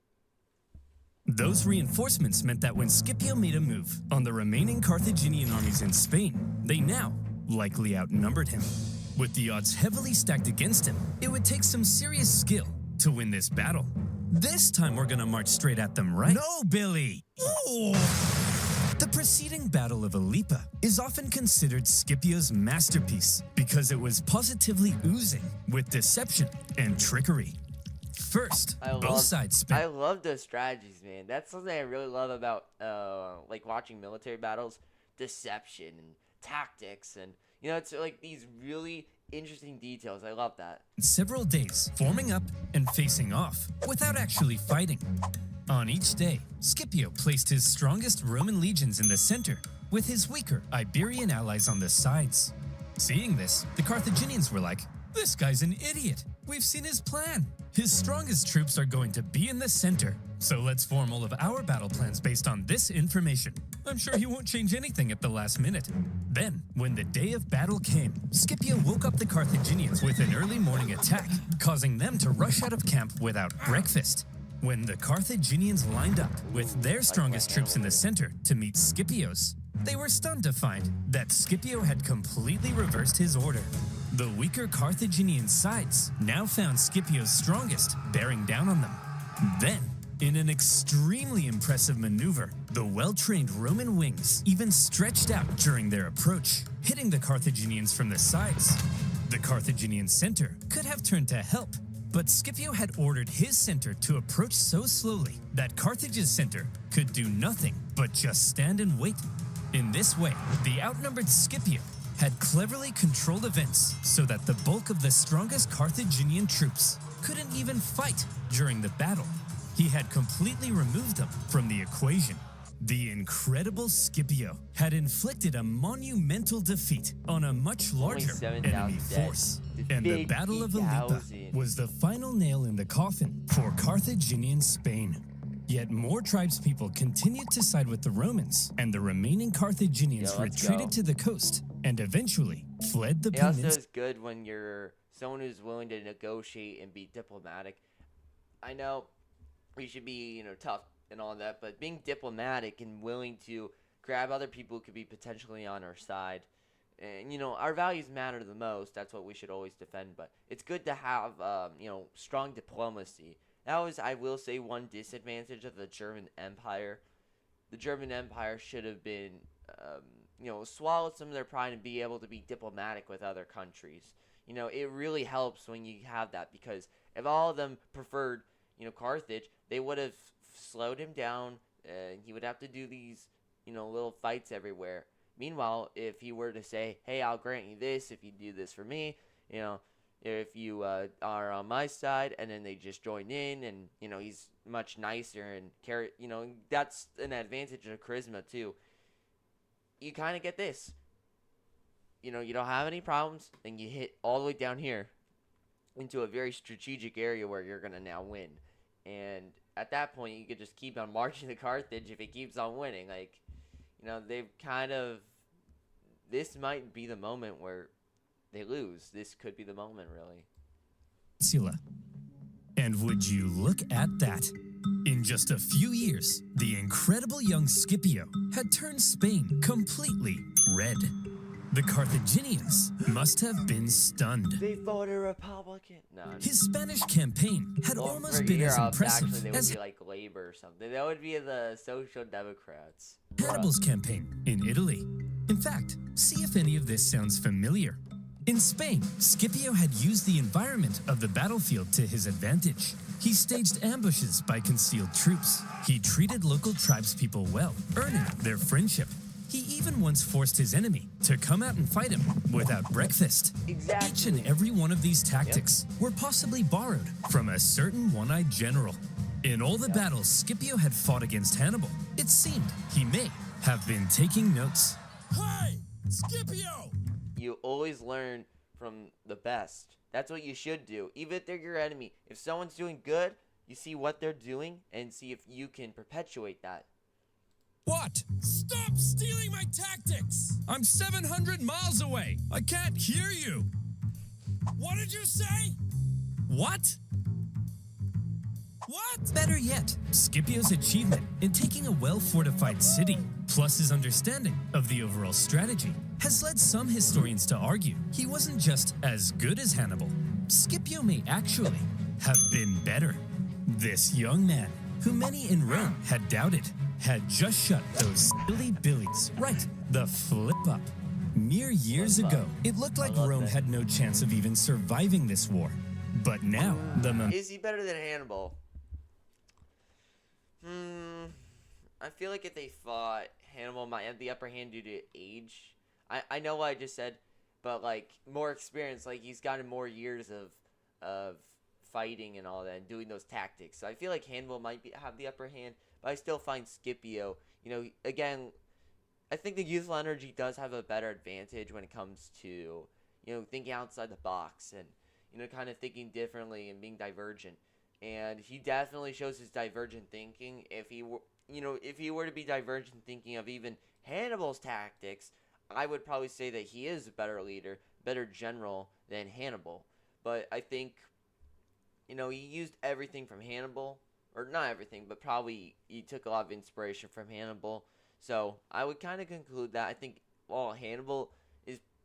Those reinforcements meant that when Scipio made a move on the remaining Carthaginian armies in Spain, they now likely outnumbered him. With the odds heavily stacked against him, it would take some serious skill to win this battle. This time we're gonna march straight at them, right? No, Billy! Ooh. The preceding Battle of Alipa is often considered Scipio's masterpiece because it was positively oozing with deception and trickery. First, both sides spent. I love those strategies, man. That's something I really love about like watching military battles, deception and tactics, and it's like these really interesting details. I love that. Several days forming up and facing off without actually fighting. On each day, Scipio placed his strongest Roman legions in the center with his weaker Iberian allies on the sides. Seeing this, the Carthaginians were like, "This guy's an idiot. We've seen his plan. His strongest troops are going to be in the center. So let's form all of our battle plans based on this information. I'm sure he won't change anything at the last minute." Then, when the day of battle came, Scipio woke up the Carthaginians with an early morning attack, causing them to rush out of camp without breakfast. When the Carthaginians lined up with their strongest troops in the center to meet Scipio's, they were stunned to find that Scipio had completely reversed his order. The weaker Carthaginian sides now found Scipio's strongest bearing down on them. Then, in an extremely impressive maneuver, the well-trained Roman wings even stretched out during their approach, hitting the Carthaginians from the sides. The Carthaginian center could have turned to help, but Scipio had ordered his center to approach so slowly that Carthage's center could do nothing but just stand and wait. In this way, the outnumbered Scipio had cleverly controlled events so that the bulk of the strongest Carthaginian troops couldn't even fight during the battle. He had completely removed them from the equation. The incredible Scipio had inflicted a monumental defeat on a much larger enemy force. And the Battle of Alipa was the final nail in the coffin for Carthaginian Spain. Yet more tribespeople continued to side with the Romans, and the remaining Carthaginians retreated to the coast and eventually fled the peninsula. It also is good when you're someone who's willing to negotiate and be diplomatic. I know we should be, tough and all that, but being diplomatic and willing to grab other people who could be potentially on our side. And, our values matter the most. That's what we should always defend. But it's good to have, strong diplomacy. That was, I will say, one disadvantage of the German Empire. The German Empire should have been, swallowed some of their pride and be able to be diplomatic with other countries. It really helps when you have that, because if all of them preferred, Carthage, they would have slowed him down, and he would have to do these, little fights everywhere. Meanwhile, if he were to say, "Hey, I'll grant you this if you do this for me," if you are on my side, and then they just join in, and he's much nicer and that's an advantage of charisma too. You kind of get this. You don't have any problems, and you hit all the way down here into a very strategic area where you're gonna now win. And at that point, you could just keep on marching to Carthage if it keeps on winning. Like, they've kind of... This might be the moment where they lose. This could be the moment, really. And would you look at that? In just a few years, the incredible young Scipio had turned Spain completely red. The Carthaginians must have been stunned. They voted Republican. No, his Spanish campaign had almost been as impressive actually, they as would be like Labor or something. That would be the Social Democrats. Hannibal's campaign in Italy. In fact, see if any of this sounds familiar. In Spain, Scipio had used the environment of the battlefield to his advantage. He staged ambushes by concealed troops. He treated local tribespeople well, earning their friendship. He even once forced his enemy to come out and fight him without breakfast. Exactly. Each and every one of these tactics were possibly borrowed from a certain one-eyed general. In all the battles Scipio had fought against Hannibal, it seemed he may have been taking notes. Hey, Scipio! You always learn from the best. That's what you should do. Even if they're your enemy. If someone's doing good, you see what they're doing and see if you can perpetuate that. What? Stop stealing my tactics! I'm 700 miles away. I can't hear you. What did you say? What? What? Better yet, Scipio's achievement in taking a well-fortified city, plus his understanding of the overall strategy, has led some historians to argue he wasn't just as good as Hannibal. Scipio may actually have been better. This young man, who many in Rome had doubted, had just shut those silly billies, right, the flip up. Mere years ago, it looked like Rome had no chance of even surviving this war. But now, Is he better than Hannibal? I feel like if they fought, Hannibal might have the upper hand due to age. I know what I just said, but like more experience, like he's gotten more years of fighting and all that and doing those tactics. So I feel like Hannibal might have the upper hand, but I still find Scipio, again, I think the youthful energy does have a better advantage when it comes to, thinking outside the box and, kind of thinking differently and being divergent. And he definitely shows his divergent thinking. If he were to be divergent thinking of even Hannibal's tactics, I would probably say that he is a better leader, better general than Hannibal. But I think, he used everything from Hannibal, or not everything, but probably he took a lot of inspiration from Hannibal. So I would kind of conclude that I think while Hannibal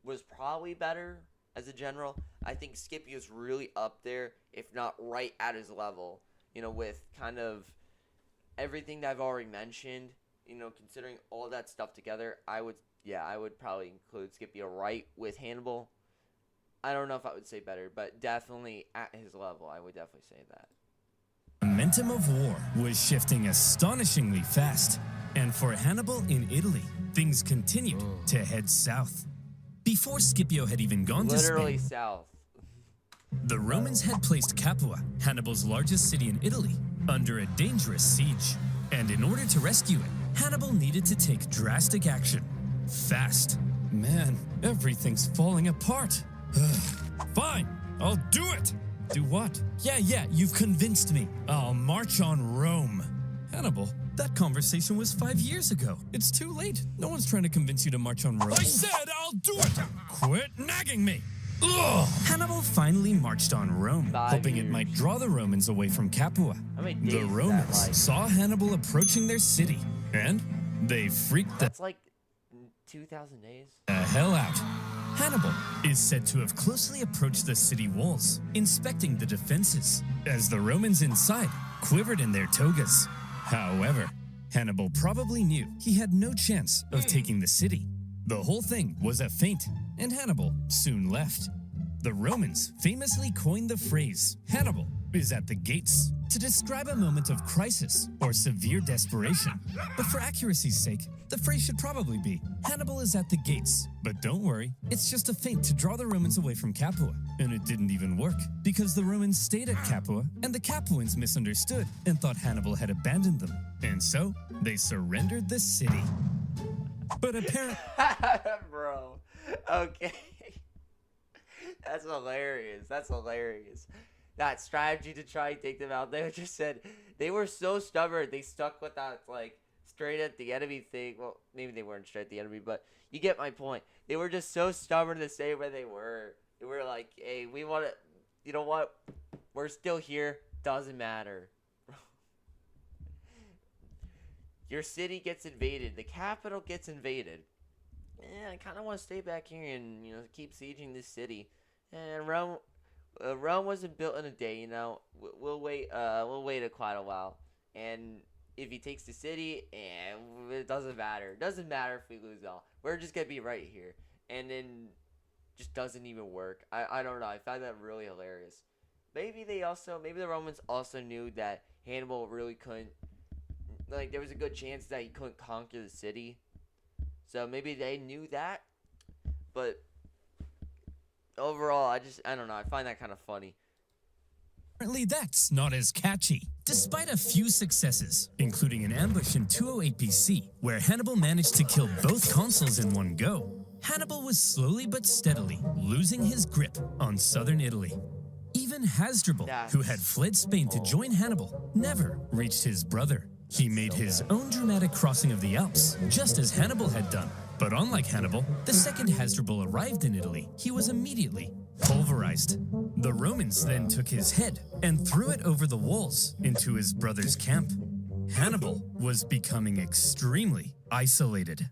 was probably better as a general, I think Scipio's really up there, if not right at his level, with kind of everything that I've already mentioned, considering all that stuff together, I would probably include Scipio right with Hannibal. I don't know if I would say better, but definitely at his level, I would definitely say that. The momentum of war was shifting astonishingly fast. And for Hannibal in Italy, things continued to head south. Before Scipio had even gone to Spain, Literally south. the Romans had placed Capua, Hannibal's largest city in Italy, under a dangerous siege. And in order to rescue it, Hannibal needed to take drastic action. Fast. Man, everything's falling apart. Fine, I'll do it. Do what? Yeah, you've convinced me. I'll march on Rome. Hannibal, that conversation was 5 years ago. It's too late. No one's trying to convince you to march on Rome. I said I'll do it! Quit nagging me. Ugh. Hannibal finally marched on Rome, 5 hoping it years. might draw the Romans away from Capua. How many days The is that Romans like? saw Hannibal approaching their city, and they freaked the That's like 2,000 days. hell out. Hannibal is said to have closely approached the city walls, inspecting the defenses, as the Romans inside quivered in their togas. However, Hannibal probably knew he had no chance of taking the city. The whole thing was a feint, and Hannibal soon left. The Romans famously coined the phrase, Hannibal is at the gates, to describe a moment of crisis or severe desperation. But for accuracy's sake, the phrase should probably be, Hannibal is at the gates. But don't worry, it's just a feint to draw the Romans away from Capua. And it didn't even work, because the Romans stayed at Capua, and the Capuans misunderstood and thought Hannibal had abandoned them. And so, they surrendered the city. But apparently... Bro. Okay. That's hilarious. That strategy to try and take them out. They just said they were so stubborn. They stuck with that like straight at the enemy thing. Well, maybe they weren't straight at the enemy, but you get my point. They were just so stubborn to stay where they were. They were like, hey, we want to, you know what? We're still here. Doesn't matter. Your city gets invaded. The capital gets invaded. I kind of want to stay back here and keep sieging this city. And Rome wasn't built in a day. We'll wait. We'll wait quite a while. And if he takes the city, and it doesn't matter. It doesn't matter if we lose all. We're just gonna be right here. And then just doesn't even work. I don't know. I find that really hilarious. Maybe the Romans also knew that Hannibal really couldn't. Like there was a good chance that he couldn't conquer the city. So maybe they knew that, but overall, I don't know. I find that kind of funny. Apparently that's not as catchy. Despite a few successes, including an ambush in 208 BC, where Hannibal managed to kill both consuls in one go, Hannibal was slowly but steadily losing his grip on southern Italy. Even Hasdrubal, who had fled Spain to join Hannibal, never reached his brother. He made his own dramatic crossing of the Alps, just as Hannibal had done. But unlike Hannibal, the second Hasdrubal arrived in Italy, he was immediately pulverized. The Romans then took his head and threw it over the walls into his brother's camp. Hannibal was becoming extremely isolated.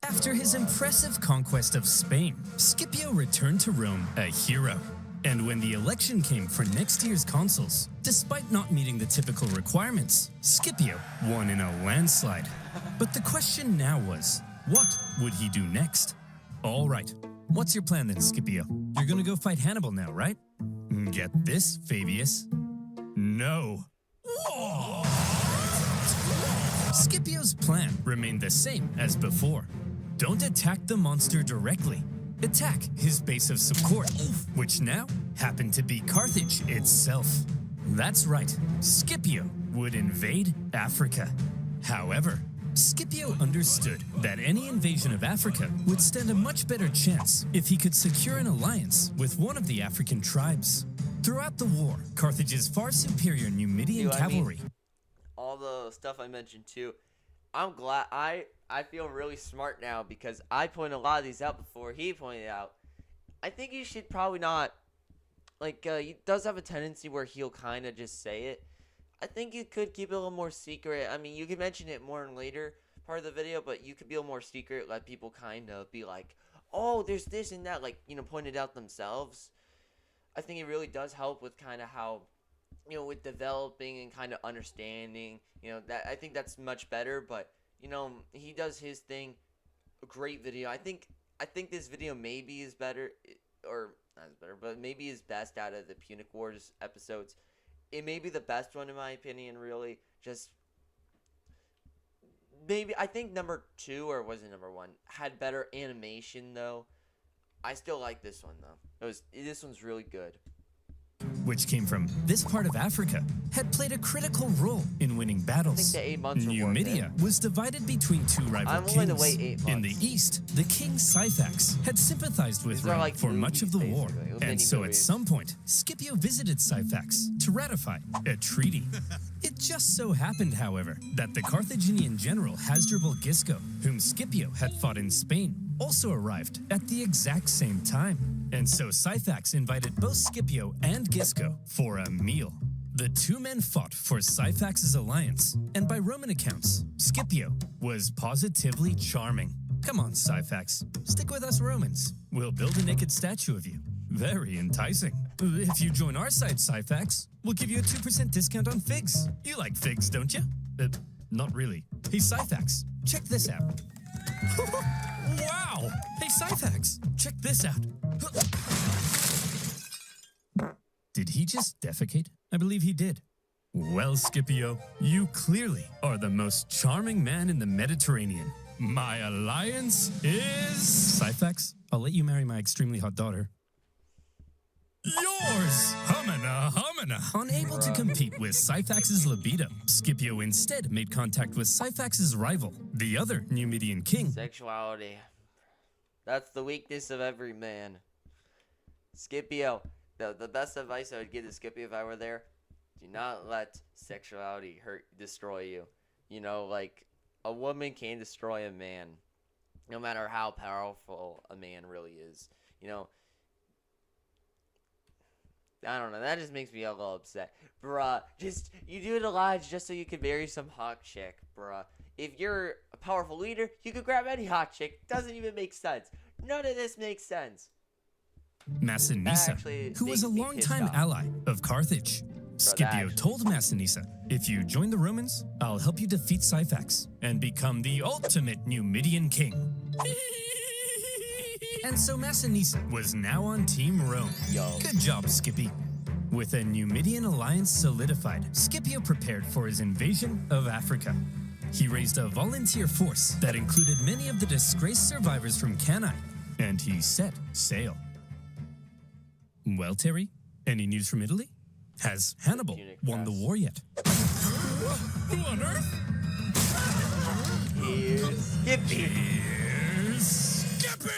After his impressive conquest of Spain, Scipio returned to Rome a hero. And when the election came for next year's consuls, despite not meeting the typical requirements, Scipio won in a landslide. But the question now was, what would he do next? All right, what's your plan then, Scipio? You're gonna go fight Hannibal now, right? Get this, Fabius. No. Whoa! Scipio's plan remained the same as before. Don't attack the monster directly. Attack his base of support, which now happened to be Carthage itself. That's right, Scipio would invade Africa. However, Scipio understood that any invasion of Africa would stand a much better chance if he could secure an alliance with one of the African tribes. Throughout the war, Carthage's far superior Numidian cavalry. All the stuff I mentioned too, I'm glad I feel really smart now because I pointed a lot of these out before he pointed out. I think you should probably not, like, he does have a tendency where he'll kind of just say it. I think you could keep it a little more secret. I mean, you could mention it more in later part of the video, but you could be a little more secret, let people kind of be like, oh, there's this and that, like, you know, point it out themselves. I think it really does help with kind of how, you know, with developing and kind of understanding, you know, that I think that's much better. But, you know, he does his thing. A great video. I think this video maybe is better, or not as better, but maybe is best out of the Punic Wars episodes. It may be the best one in my opinion, really. Just maybe, I think number 2, or was it number 1, had better animation though. I still like this one though. This one's really good. Which came from this part of Africa, had played a critical role in winning battles. I think the 8 months Numidia was divided between two rival I'm willing to kings. wait 8 months. In the east, the king Syphax had sympathized with These are Rome like for much of the movies, war, basically. and Mini so at movies. some point, Scipio visited Syphax to ratify a treaty. It just so happened, however, that the Carthaginian general Hasdrubal Gisco, whom Scipio had fought in Spain, also arrived at the exact same time. And so Syphax invited both Scipio and Gisco for a meal. The two men fought for Syphax's alliance, and by Roman accounts, Scipio was positively charming. Come on, Syphax, stick with us Romans. We'll build a naked statue of you. Very enticing. If you join our side, Syphax, we'll give you a 2% discount on figs. You like figs, don't you? Not really. Hey, Syphax, check this out. Wow! Hey, Syphax, check this out. Did he just defecate? I believe he did. Well, Scipio, you clearly are the most charming man in the Mediterranean. My alliance is... Syphax, I'll let you marry my extremely hot daughter. Yours! Humana, humana! Unable to compete with Syphax's libido, Scipio instead made contact with Syphax's rival, the other Numidian king. Sexuality. That's the weakness of every man. Scipio, the best advice I would give to Scipio if I were there, do not let sexuality destroy you. You know, like, a woman can destroy a man, no matter how powerful a man really is. You know, I don't know, that just makes me a little upset. Bruh, you do it a lot just so you can marry some hot chick, bruh. If you're a powerful leader, you could grab any hot chick. Doesn't even make sense. None of this makes sense. Massinissa, Actually, who was a makes me longtime pissed off. ally of Carthage. Scipio actually. told Massinissa, if you join the Romans, I'll help you defeat Syphax and become the ultimate Numidian king. And so Massinissa was now on Team Rome. Yo. Good job, Skippy. With a Numidian alliance solidified, Scipio prepared for his invasion of Africa. He raised a volunteer force that included many of the disgraced survivors from Cannae, and he set sail. Well, Terry, any news from Italy? Has Hannibal Punic won the press. war yet? Who on earth? Here's Skippy. Here's Skippy!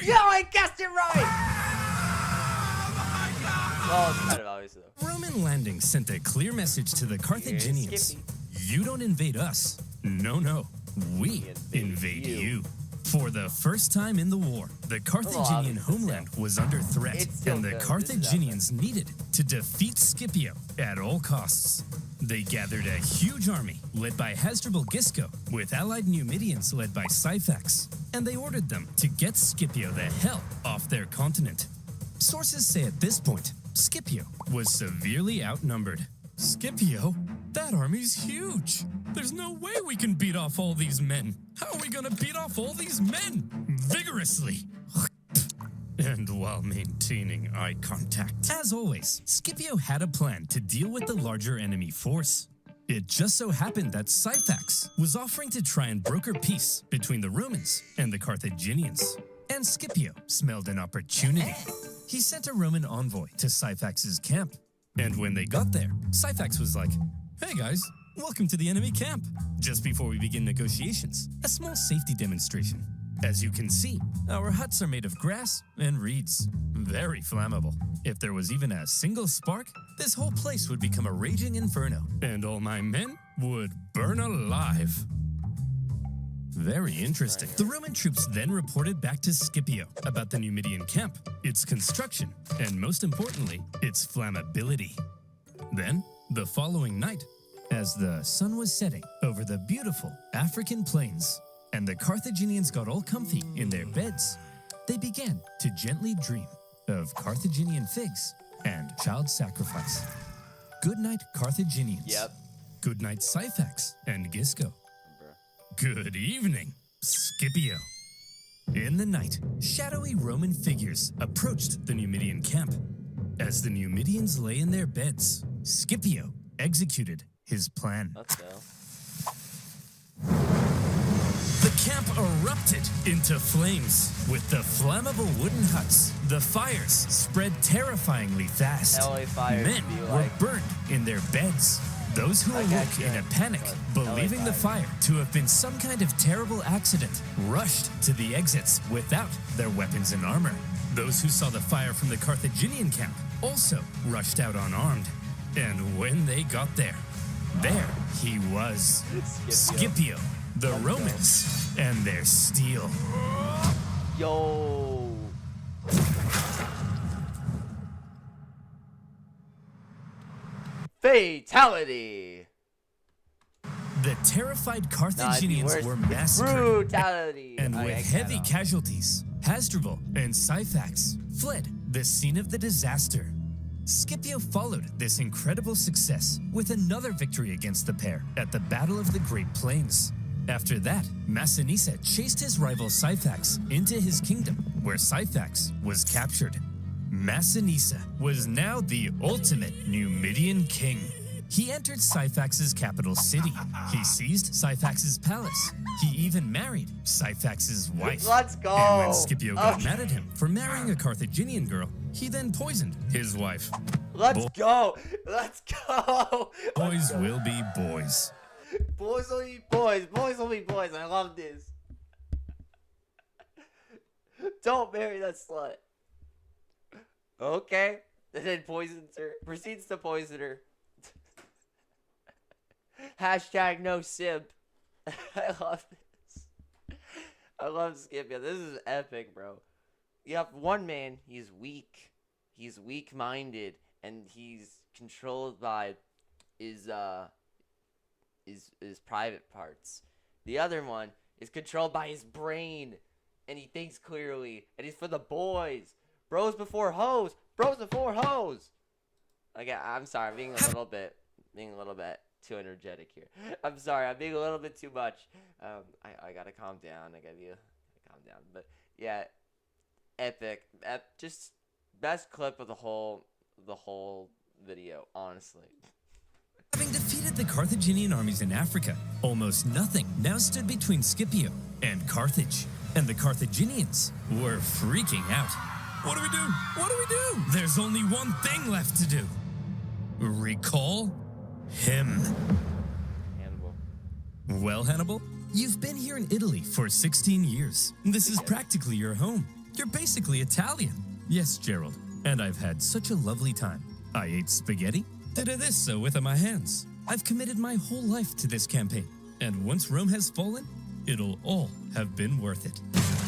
Yo, I guessed it right! Oh my god! Well, it's kind of obvious though. Roman landing sent a clear message to the Carthaginians. Skippy. You don't invade us. No. We invade you. For the first time in the war, the Carthaginian homeland was under threat, It's still and the good. This is Carthaginians needed to defeat Scipio at all costs. They gathered a huge army led by Hasdrubal Gisco, with allied Numidians led by Syphax, and they ordered them to get Scipio the hell off their continent. Sources say at this point, Scipio was severely outnumbered. Scipio? That army's huge. There's no way we can beat off all these men. How are we gonna beat off all these men? Vigorously. And while maintaining eye contact. As always, Scipio had a plan to deal with the larger enemy force. It just so happened that Syphax was offering to try and broker peace between the Romans and the Carthaginians. And Scipio smelled an opportunity. He sent a Roman envoy to Syphax's camp. And when they got there, Syphax was like, "Hey guys, welcome to the enemy camp. Just before we begin negotiations, a small safety demonstration. As you can see, our huts are made of grass and reeds. Very flammable. If there was even a single spark, this whole place would become a raging inferno. And all my men would burn alive." Very interesting. The Roman troops then reported back to Scipio about the Numidian camp, its construction, and most importantly, its flammability. Then, the following night, as the sun was setting over the beautiful African plains, and the Carthaginians got all comfy in their beds, they began to gently dream of Carthaginian figs and child sacrifice. Good night, Carthaginians. Yep. Good night, Syphax and Gisco. Good evening, Scipio. In the night, shadowy Roman figures approached the Numidian camp. As the Numidians lay in their beds, Scipio executed his plan. Let's go. The camp erupted into flames. With the flammable wooden huts, the fires spread terrifyingly fast. LA fires Men be were like- burned in their beds. Those who I awoke got in a you, panic, but believing the LA fire to have been some kind of terrible accident, rushed to the exits without their weapons and armor. Those who saw the fire from the Carthaginian camp also rushed out unarmed. And when they got there he was. Scipio, the Romans, and their steel. Yo. Fatality. The terrified Carthaginians worse. were It's massacred. brutality. And I with get heavy on. casualties, Hasdrubal and Syphax fled the scene of the disaster. Scipio followed this incredible success with another victory against the pair at the Battle of the Great Plains. After that, Massinissa chased his rival Syphax into his kingdom, where Syphax was captured. Massinissa was now the ultimate Numidian king. He entered Syphax's capital city. He seized Syphax's palace. He even married Syphax's wife. Let's go. And when Scipio got Okay. mad at him for marrying a Carthaginian girl, he then poisoned his wife. Let's Bo- go. Let's go. Boys will be boys. Boys will be boys. Boys will be boys. I love this. Don't marry that slut. Okay. And then poisons her. Proceeds to poison her. Hashtag no simp. I love this. I love Scipio. This is epic, bro. You have one man, he's weak. He's weak-minded, and he's controlled by his private parts. The other one is controlled by his brain, and he thinks clearly, and he's for the boys. Bros before hoes. Bros before hoes. Okay, I'm sorry. I'm being a little bit too energetic here. I'm sorry. I'm being a little bit too much. I gotta calm down. I gotta calm down. But yeah, epic. Just best clip of the whole video, honestly. Having defeated the Carthaginian armies in Africa, almost nothing now stood between Scipio and Carthage. And the Carthaginians were freaking out. What do we do? What do we do? There's only one thing left to do. Recall him. Hannibal. Well, Hannibal, you've been here in Italy for 16 years. This is practically your home. You're basically Italian. Yes, Gerald, and I've had such a lovely time. I ate spaghetti, did this with my hands. I've committed my whole life to this campaign, and once Rome has fallen, it'll all have been worth it.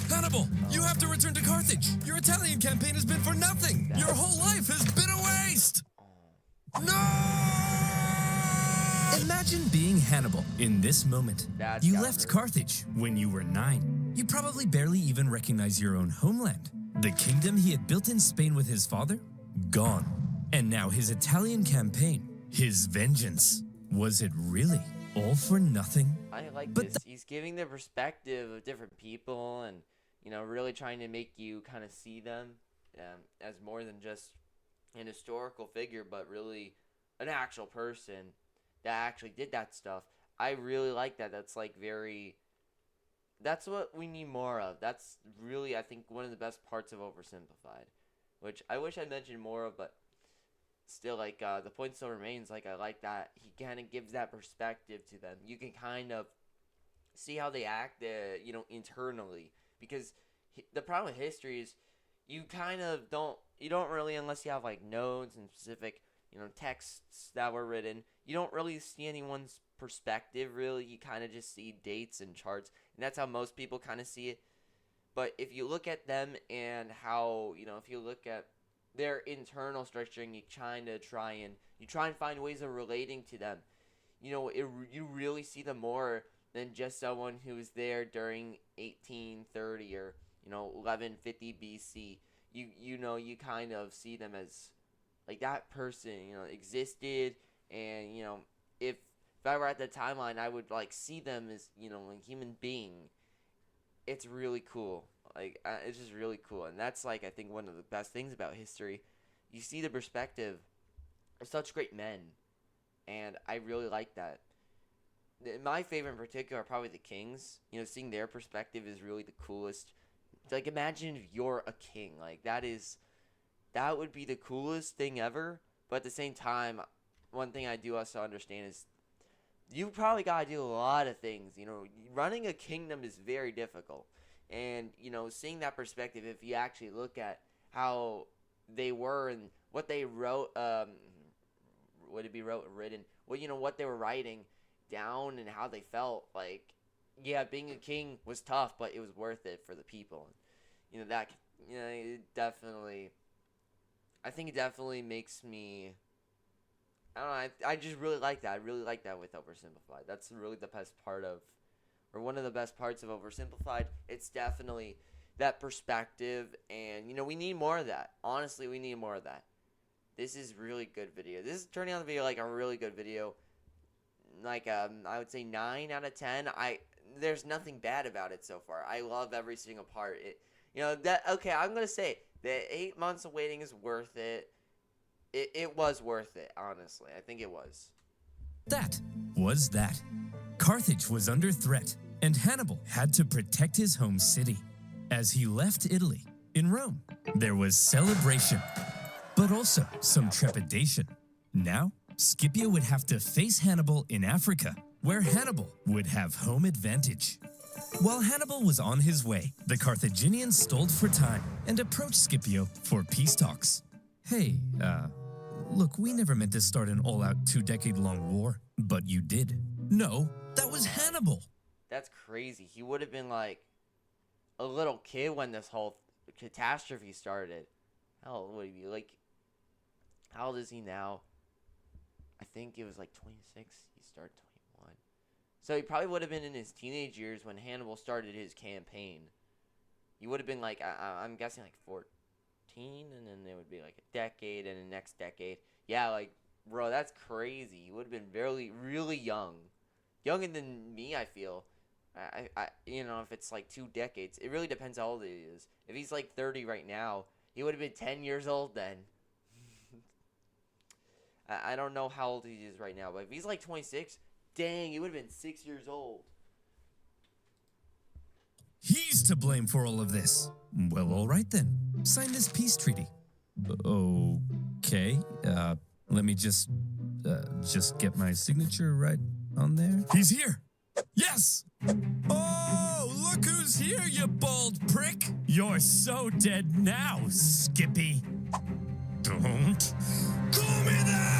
Hannibal, you have to return to Carthage. Your Italian campaign has been for nothing. Your whole life has been a waste. No! Imagine being Hannibal in this moment. That's You gotta left hurt. Carthage when you were 9. You probably barely even recognize your own homeland. The kingdom he had built in Spain with his father? Gone. And now his Italian campaign, his vengeance. Was it really all for nothing? I like But this. He's giving the perspective of different people and, really trying to make you kind of see them as more than just an historical figure, but really an actual person that actually did that stuff. I really like that. That's that's what we need more of. That's really, I think, one of the best parts of Oversimplified, which I wish I mentioned more of, but still, the point still remains. I like that he kind of gives that perspective to them. You can kind of see how they act, internally, because the problem with history is you kind of you don't really, unless you have notes and specific, texts that were written, you don't really see anyone's perspective. Really, you kind of just see dates and charts, and that's how most people kind of see it. But if you look at them and how, if you look at their internal structuring, you try and find ways of relating to them. You really see them more than just someone who was there during 1830 or 1150 BC. You kind of see them as that person existed, and if I were at the timeline, I would see them as a human being. It's really cool. It's just really cool, and that's I think one of the best things about history. You see the perspective of such great men, and I really like that. My favorite in particular are probably the kings. Seeing their perspective is really the coolest. Imagine if you're a king. That would be the coolest thing ever. But at the same time, one thing I do also understand is you probably got to do a lot of things. Running a kingdom is very difficult. And, seeing that perspective, if you actually look at how they were and what they wrote, written, what they were writing down and how they felt, being a king was tough, but it was worth it for the people. It definitely, I think it definitely makes me, I don't know, I just really like that. I really like that with Oversimplified. That's really the best part of, or one of the best parts of Oversimplified. It's definitely that perspective, and we need more of that. Honestly, we need more of that. This is really good video. This is turning out to be a really good video. I would say 9 out of 10. There's nothing bad about it so far. I love every single part. Okay, I'm gonna say the 8 months of waiting is worth it. It was worth it, honestly. I think it was. That was that. Carthage was under threat, and Hannibal had to protect his home city. As he left Italy, in Rome, there was celebration, but also some trepidation. Now, Scipio would have to face Hannibal in Africa, where Hannibal would have home advantage. While Hannibal was on his way, the Carthaginians stalled for time and approached Scipio for peace talks. Hey, look, we never meant to start an all-out 2-decade-long war, but you did. No, that was Hannibal. That's crazy. He would have been a little kid when this whole catastrophe started. How old would he be? How old is he now? I think it was 26. He started 21. So he probably would have been in his teenage years when Hannibal started his campaign. He would have been I'm guessing 14, and then there would be a decade and the next decade. Yeah, bro, that's crazy. He would have been really young. Younger than me, I feel. If it's 2 decades, it really depends how old he is. If he's 30 right now, he would have been 10 years old then. I don't know how old he is right now, but if he's 26, dang, he would have been 6 years old. He's to blame for all of this. Well, all right then. Sign this peace treaty. Okay. Let me just get my signature right on there. He's here. Yes! Oh, look who's here, you bald prick! You're so dead now, Skippy. Don't call me that!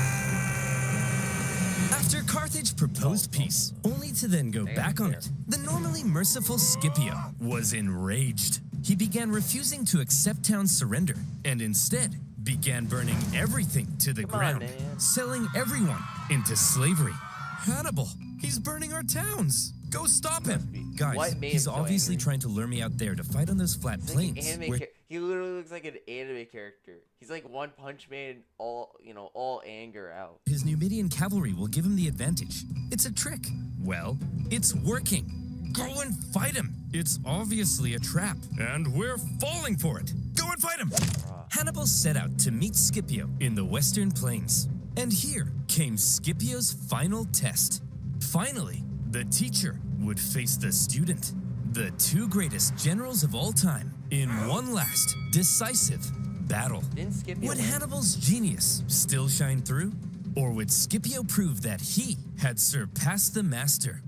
After Carthage proposed peace, only to then go back on it, the normally merciful Scipio was enraged. He began refusing to accept town's surrender, and instead began burning everything to the ground, selling everyone into slavery. Hannibal, he's burning our towns. Go stop him! Must be. Guys, What made he's him so obviously angry? trying to lure me out there to fight on those flat He's like an plains. anime Where he literally looks like an anime character. He's like One Punch Man, all anger out. his Numidian cavalry will give him the advantage. It's a trick. Well, it's working. Go and fight him. It's obviously a trap, and we're falling for it. Go and fight him. Hannibal set out to meet Scipio in the Western Plains. And here came Scipio's final test. Finally, the teacher would face the student, the two greatest generals of all time, in one last, decisive battle. Didn't Scipio Would win? Hannibal's genius still shine through? Or would Scipio prove that he had surpassed the master?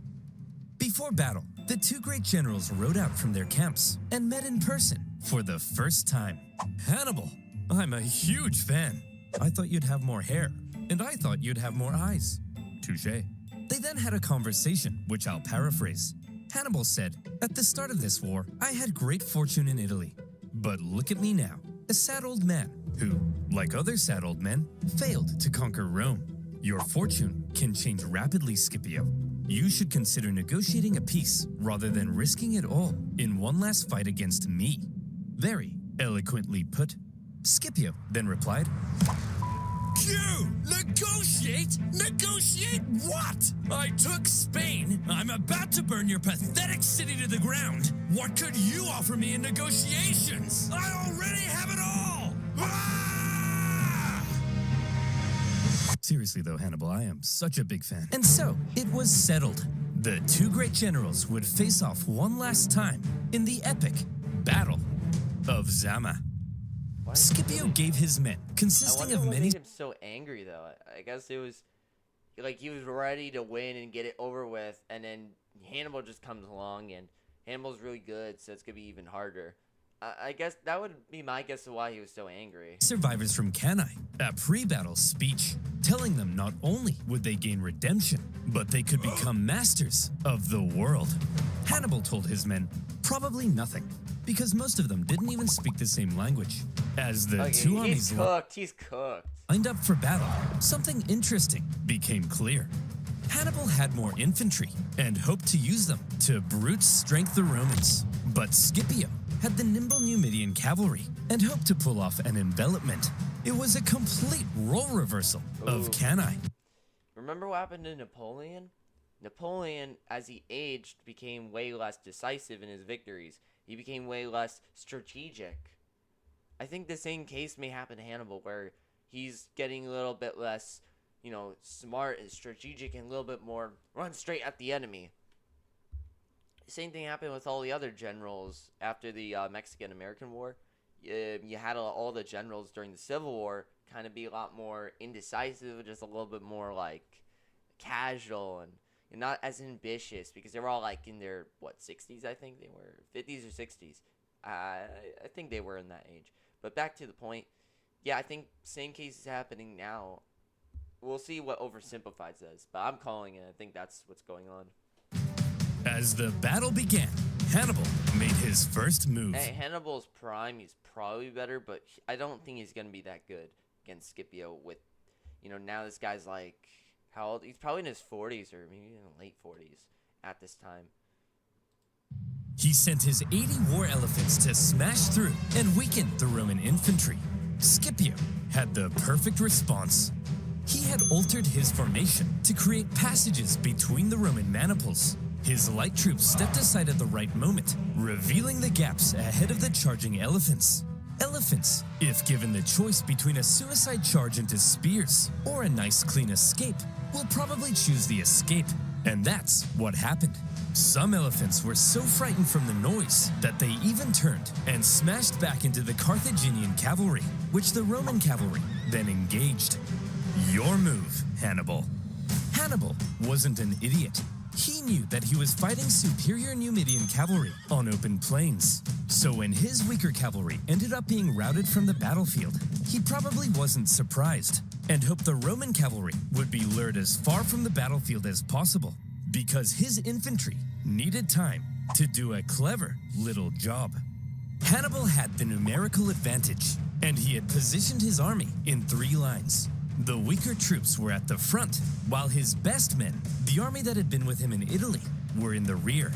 Before battle, the two great generals rode out from their camps and met in person for the first time. Hannibal, I'm a huge fan. I thought you'd have more hair, and I thought you'd have more eyes. Touché. They then had a conversation, which I'll paraphrase. Hannibal said, "At the start of this war, I had great fortune in Italy. But look at me now, a sad old man who, like other sad old men, failed to conquer Rome. Your fortune can change rapidly, Scipio. You should consider negotiating a peace rather than risking it all in one last fight against me." Very eloquently put. Scipio then replied, "Q! Negotiate? Negotiate what? I took Spain. I'm about to burn your pathetic city to the ground. What could you offer me in negotiations? I already have it all! Ah!" Seriously though, Hannibal, I am such a big fan. And so, it was settled. The two great generals would face off one last time in the epic Battle of Zama. Why Scipio gave his men, I consisting wonder of what many made him so angry though. I guess it was like he was ready to win and get it over with, and then Hannibal just comes along, and Hannibal's really good, so it's gonna be even harder. I guess that would be my guess of why he was so angry. survivors from Cannae, a pre-battle speech, telling them not only would they gain redemption, but they could become masters of the world. Hannibal told his men probably nothing, because most of them didn't even speak the same language. As the Okay, two he's armies cooked. He's cooked. lined up for battle, something interesting became clear. Hannibal had more infantry and hoped to use them to brute strength the Romans. But Scipio had the nimble Numidian cavalry and hoped to pull off an envelopment. It was a complete role reversal of Ooh. Cannae. Remember what happened to Napoleon? Napoleon, as he aged, became way less decisive in his victories. He became way less strategic. I think the same case may happen to Hannibal, where he's getting a little bit less, smart and strategic, and a little bit more run straight at the enemy. Same thing happened with all the other generals after the Mexican-American War. You had all the generals during the Civil War kind of be a lot more indecisive, just a little bit more like casual and not as ambitious, because they were all like in their 60s. I think they were 50s or 60s. I think they were in that age. But back to the point, yeah, I think same case is happening now. We'll see what Oversimplified says, but I'm calling it. I think that's what's going on. As the battle began, Hannibal made his first move. Hey, Hannibal's prime, he's probably better, but I don't think he's going to be that good against Scipio with, now this guy's like, how old? He's probably in his 40s or maybe in the late 40s at this time. He sent his 80 war elephants to smash through and weaken the Roman infantry. Scipio had the perfect response. He had altered his formation to create passages between the Roman maniples. His light troops stepped aside at the right moment, revealing the gaps ahead of the charging elephants. Elephants, if given the choice between a suicide charge into spears or a nice clean escape, will probably choose the escape. And that's what happened. Some elephants were so frightened from the noise that they even turned and smashed back into the Carthaginian cavalry, which the Roman cavalry then engaged. Your move, Hannibal. Hannibal wasn't an idiot. He knew that he was fighting superior Numidian cavalry on open plains. So when his weaker cavalry ended up being routed from the battlefield, he probably wasn't surprised and hoped the Roman cavalry would be lured as far from the battlefield as possible, because his infantry needed time to do a clever little job. Hannibal had the numerical advantage, and he had positioned his army in 3 lines. The weaker troops were at the front, while his best men, the army that had been with him in Italy, were in the rear.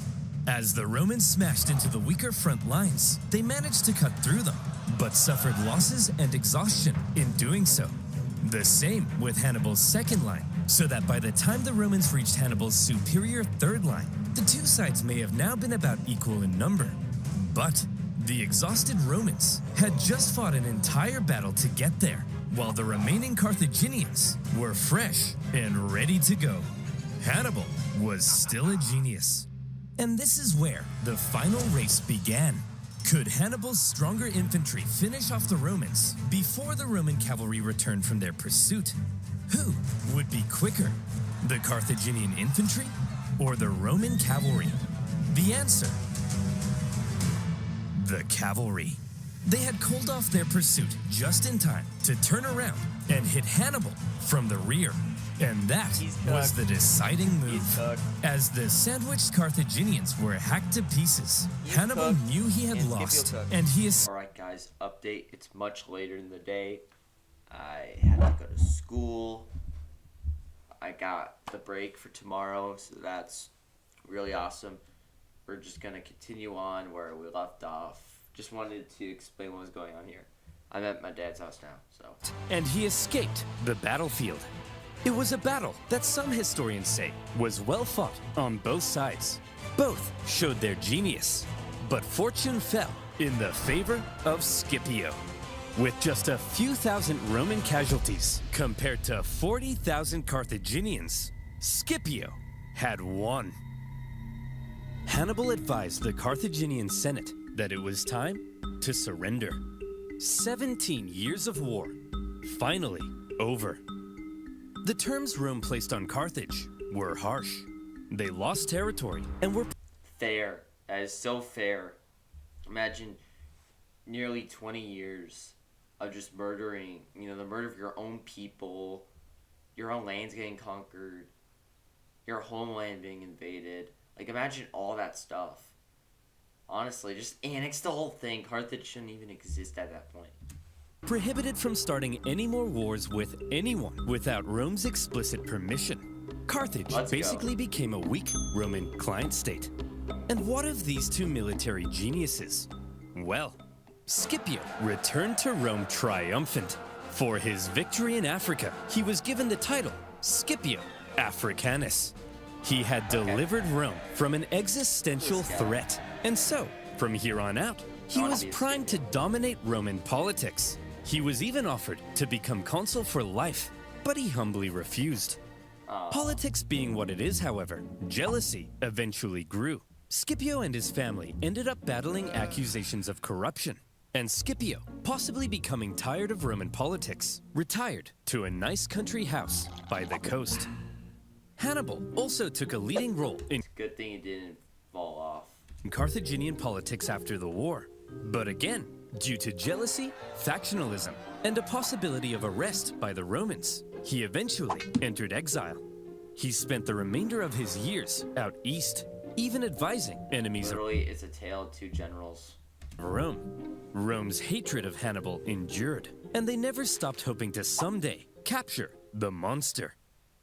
As the Romans smashed into the weaker front lines, they managed to cut through them, but suffered losses and exhaustion in doing so. The same with Hannibal's second line, so that by the time the Romans reached Hannibal's superior third line, the two sides may have now been about equal in number. But the exhausted Romans had just fought an entire battle to get there, while the remaining Carthaginians were fresh and ready to go. Hannibal was still a genius. And this is where the final race began. Could Hannibal's stronger infantry finish off the Romans before the Roman cavalry returned from their pursuit? Who would be quicker, the Carthaginian infantry or the Roman cavalry? The answer: the cavalry. They had called off their pursuit just in time to turn around and hit Hannibal from the rear. And that was the deciding move. As the sandwiched Carthaginians were hacked to pieces, Hannibal knew he had lost, and he is. Alright guys, update. It's much later in the day. I had to go to school. I got the break for tomorrow, so that's really awesome. We're just going to continue on where we left off. Just wanted to explain what was going on here. I'm at my dad's house now, so. And he escaped the battlefield. It was a battle that some historians say was well fought on both sides. Both showed their genius, but fortune fell in the favor of Scipio. With just a few thousand Roman casualties compared to 40,000 Carthaginians, Scipio had won. Hannibal advised the Carthaginian Senate that it was time to surrender. 17 years of war, finally over. The terms Rome placed on Carthage were harsh. They lost territory and were fair. That is so fair. Imagine nearly 20 years of just murdering, the murder of your own people, your own lands getting conquered, your homeland being invaded. Like, imagine all that stuff. Honestly, just annex the whole thing. Carthage shouldn't even exist at that point. Prohibited from starting any more wars with anyone without Rome's explicit permission. Carthage basically became a weak Roman client state. And what of these two military geniuses? Well, Scipio returned to Rome triumphant. For his victory in Africa, he was given the title Scipio Africanus. He had delivered Rome from an existential threat. And so, from here on out, he was primed to dominate Roman politics. He was even offered to become consul for life, but he humbly refused. Politics being what it is, however, jealousy eventually grew. Scipio and his family ended up battling accusations of corruption, and Scipio, possibly becoming tired of Roman politics, retired to a nice country house by the coast. Hannibal also took a leading role in Good thing it didn't fall off. Carthaginian politics after the war. But again, due to jealousy, factionalism, and a possibility of arrest by the Romans, he eventually entered exile. He spent the remainder of his years out east, even advising enemies Literally, it's a tale of two generals. of Rome. Rome's hatred of Hannibal endured, and they never stopped hoping to someday capture the monster.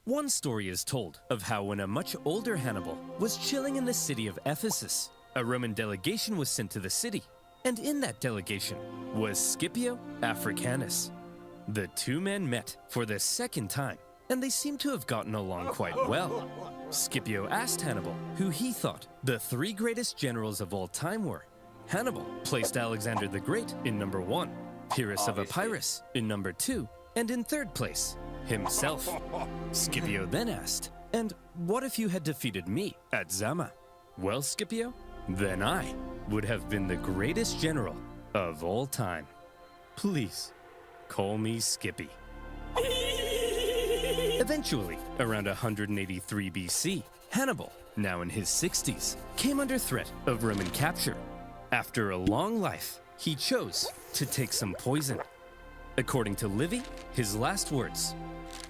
One story is told of how when a much older Hannibal was chilling in the city of Ephesus, a Roman delegation was sent to the city, and in that delegation was Scipio Africanus. The two men met for the second time, and they seemed to have gotten along quite well. Scipio asked Hannibal who he thought the three greatest generals of all time were. Hannibal placed Alexander the Great in number 1, Pyrrhus of Epirus in number 2, and in third place, himself. Scipio then asked, "And what if you had defeated me at Zama?" "Well, Scipio, then I would have been the greatest general of all time. Please, call me Skippy." Eventually, around 183 BC, Hannibal, now in his 60s, came under threat of Roman capture. After a long life, he chose to take some poison. According to Livy, his last words: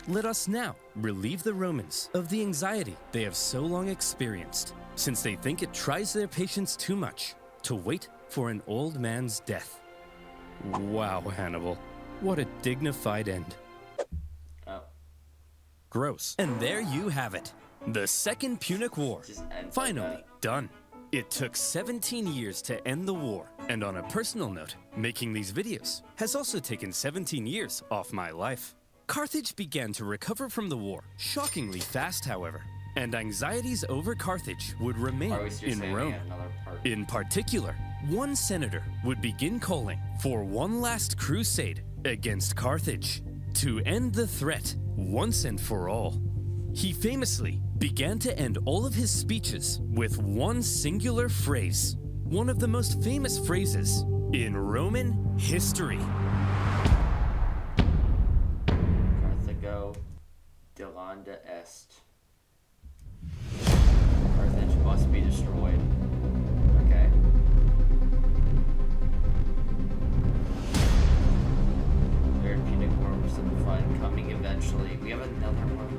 "Let us now relieve the Romans of the anxiety they have so long experienced, since they think it tries their patience too much to wait for an old man's death." Wow, Hannibal, what a dignified end. Oh. Gross. And there you have it. The Second Punic War. Just ends Finally like done. It took 17 years to end the war, and on a personal note, making these videos has also taken 17 years off my life. Carthage began to recover from the war, shockingly fast, however, and anxieties over Carthage would remain in Rome. In particular, one senator would begin calling for one last crusade against Carthage to end the threat once and for all. He famously began to end all of his speeches with one singular phrase, one of the most famous phrases in Roman history. Carthago delenda est. Carthage must be destroyed. Okay. Third Punic War Oversimplified coming eventually. We have another one.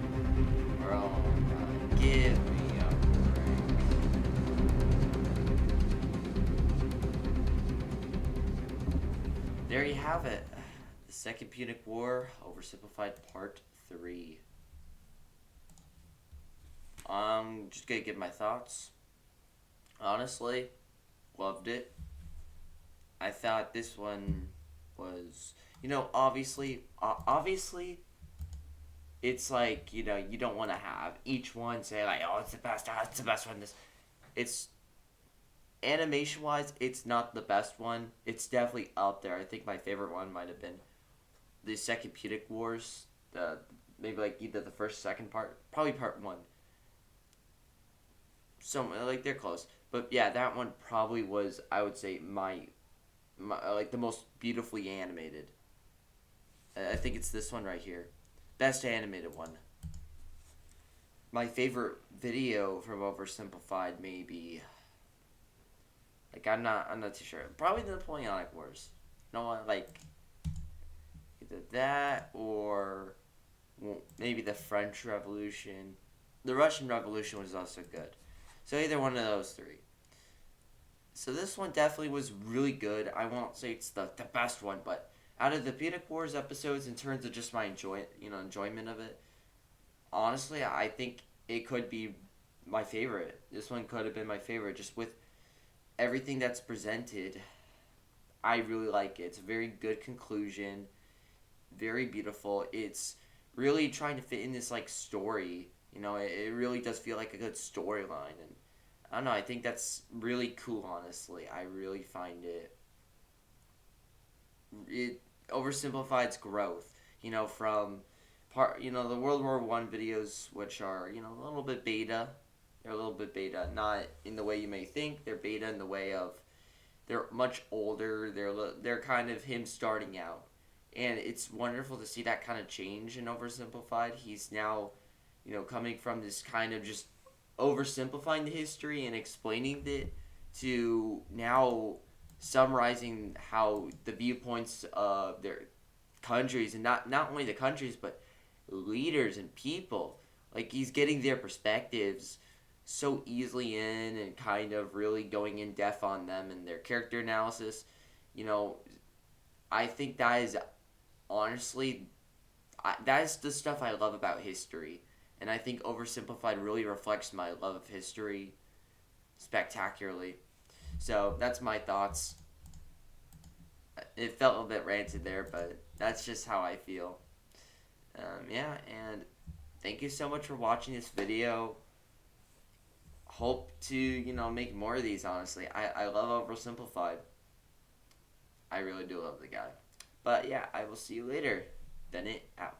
Oh god, give me a break. There you have it. The Second Punic War Oversimplified Part 3. Just gonna give my thoughts. Honestly, loved it. I thought this one was, obviously, it's like, you don't want to have each one say like, oh, it's the best one. It's animation-wise, it's not the best one. It's definitely up there. I think my favorite one might have been the Second Punic Wars. Maybe like either the first, second part, probably part 1. So like they're close, but yeah, that one probably was, I would say, my like the most beautifully animated. I think it's this one right here, best animated one. My favorite video from Oversimplified, maybe. Like I'm not too sure. Probably the Napoleonic Wars. No, like either that or maybe the French Revolution. The Russian Revolution was also good. So either one of those 3. So this one definitely was really good. I won't say it's the best one, but out of the Punic Wars episodes, in terms of just my enjoyment of it, honestly, I think it could be my favorite. This one could have been my favorite, just with everything that's presented. I really like it. It's a very good conclusion, very beautiful. It's really trying to fit in this like story. It really does feel like a good storyline, and I don't know. I think that's really cool. Honestly, I really find it Oversimplified's growth. From the World War I videos, which are a little bit beta. They're a little bit beta, not in the way you may think. They're beta in the way of they're much older. They're kind of him starting out, and it's wonderful to see that kind of change in Oversimplified. He's now coming from this kind of just oversimplifying the history and explaining it to now summarizing how the viewpoints of their countries, and not only the countries, but leaders and people. Like, he's getting their perspectives so easily in and kind of really going in depth on them and their character analysis. I think that is honestly, that is the stuff I love about history. And I think Oversimplified really reflects my love of history spectacularly. So that's my thoughts. It felt a little bit ranted there, but that's just how I feel. Yeah, and thank you so much for watching this video. Hope to, make more of these, honestly. I love Oversimplified. I really do love the guy. But yeah, I will see you later. Bennett out.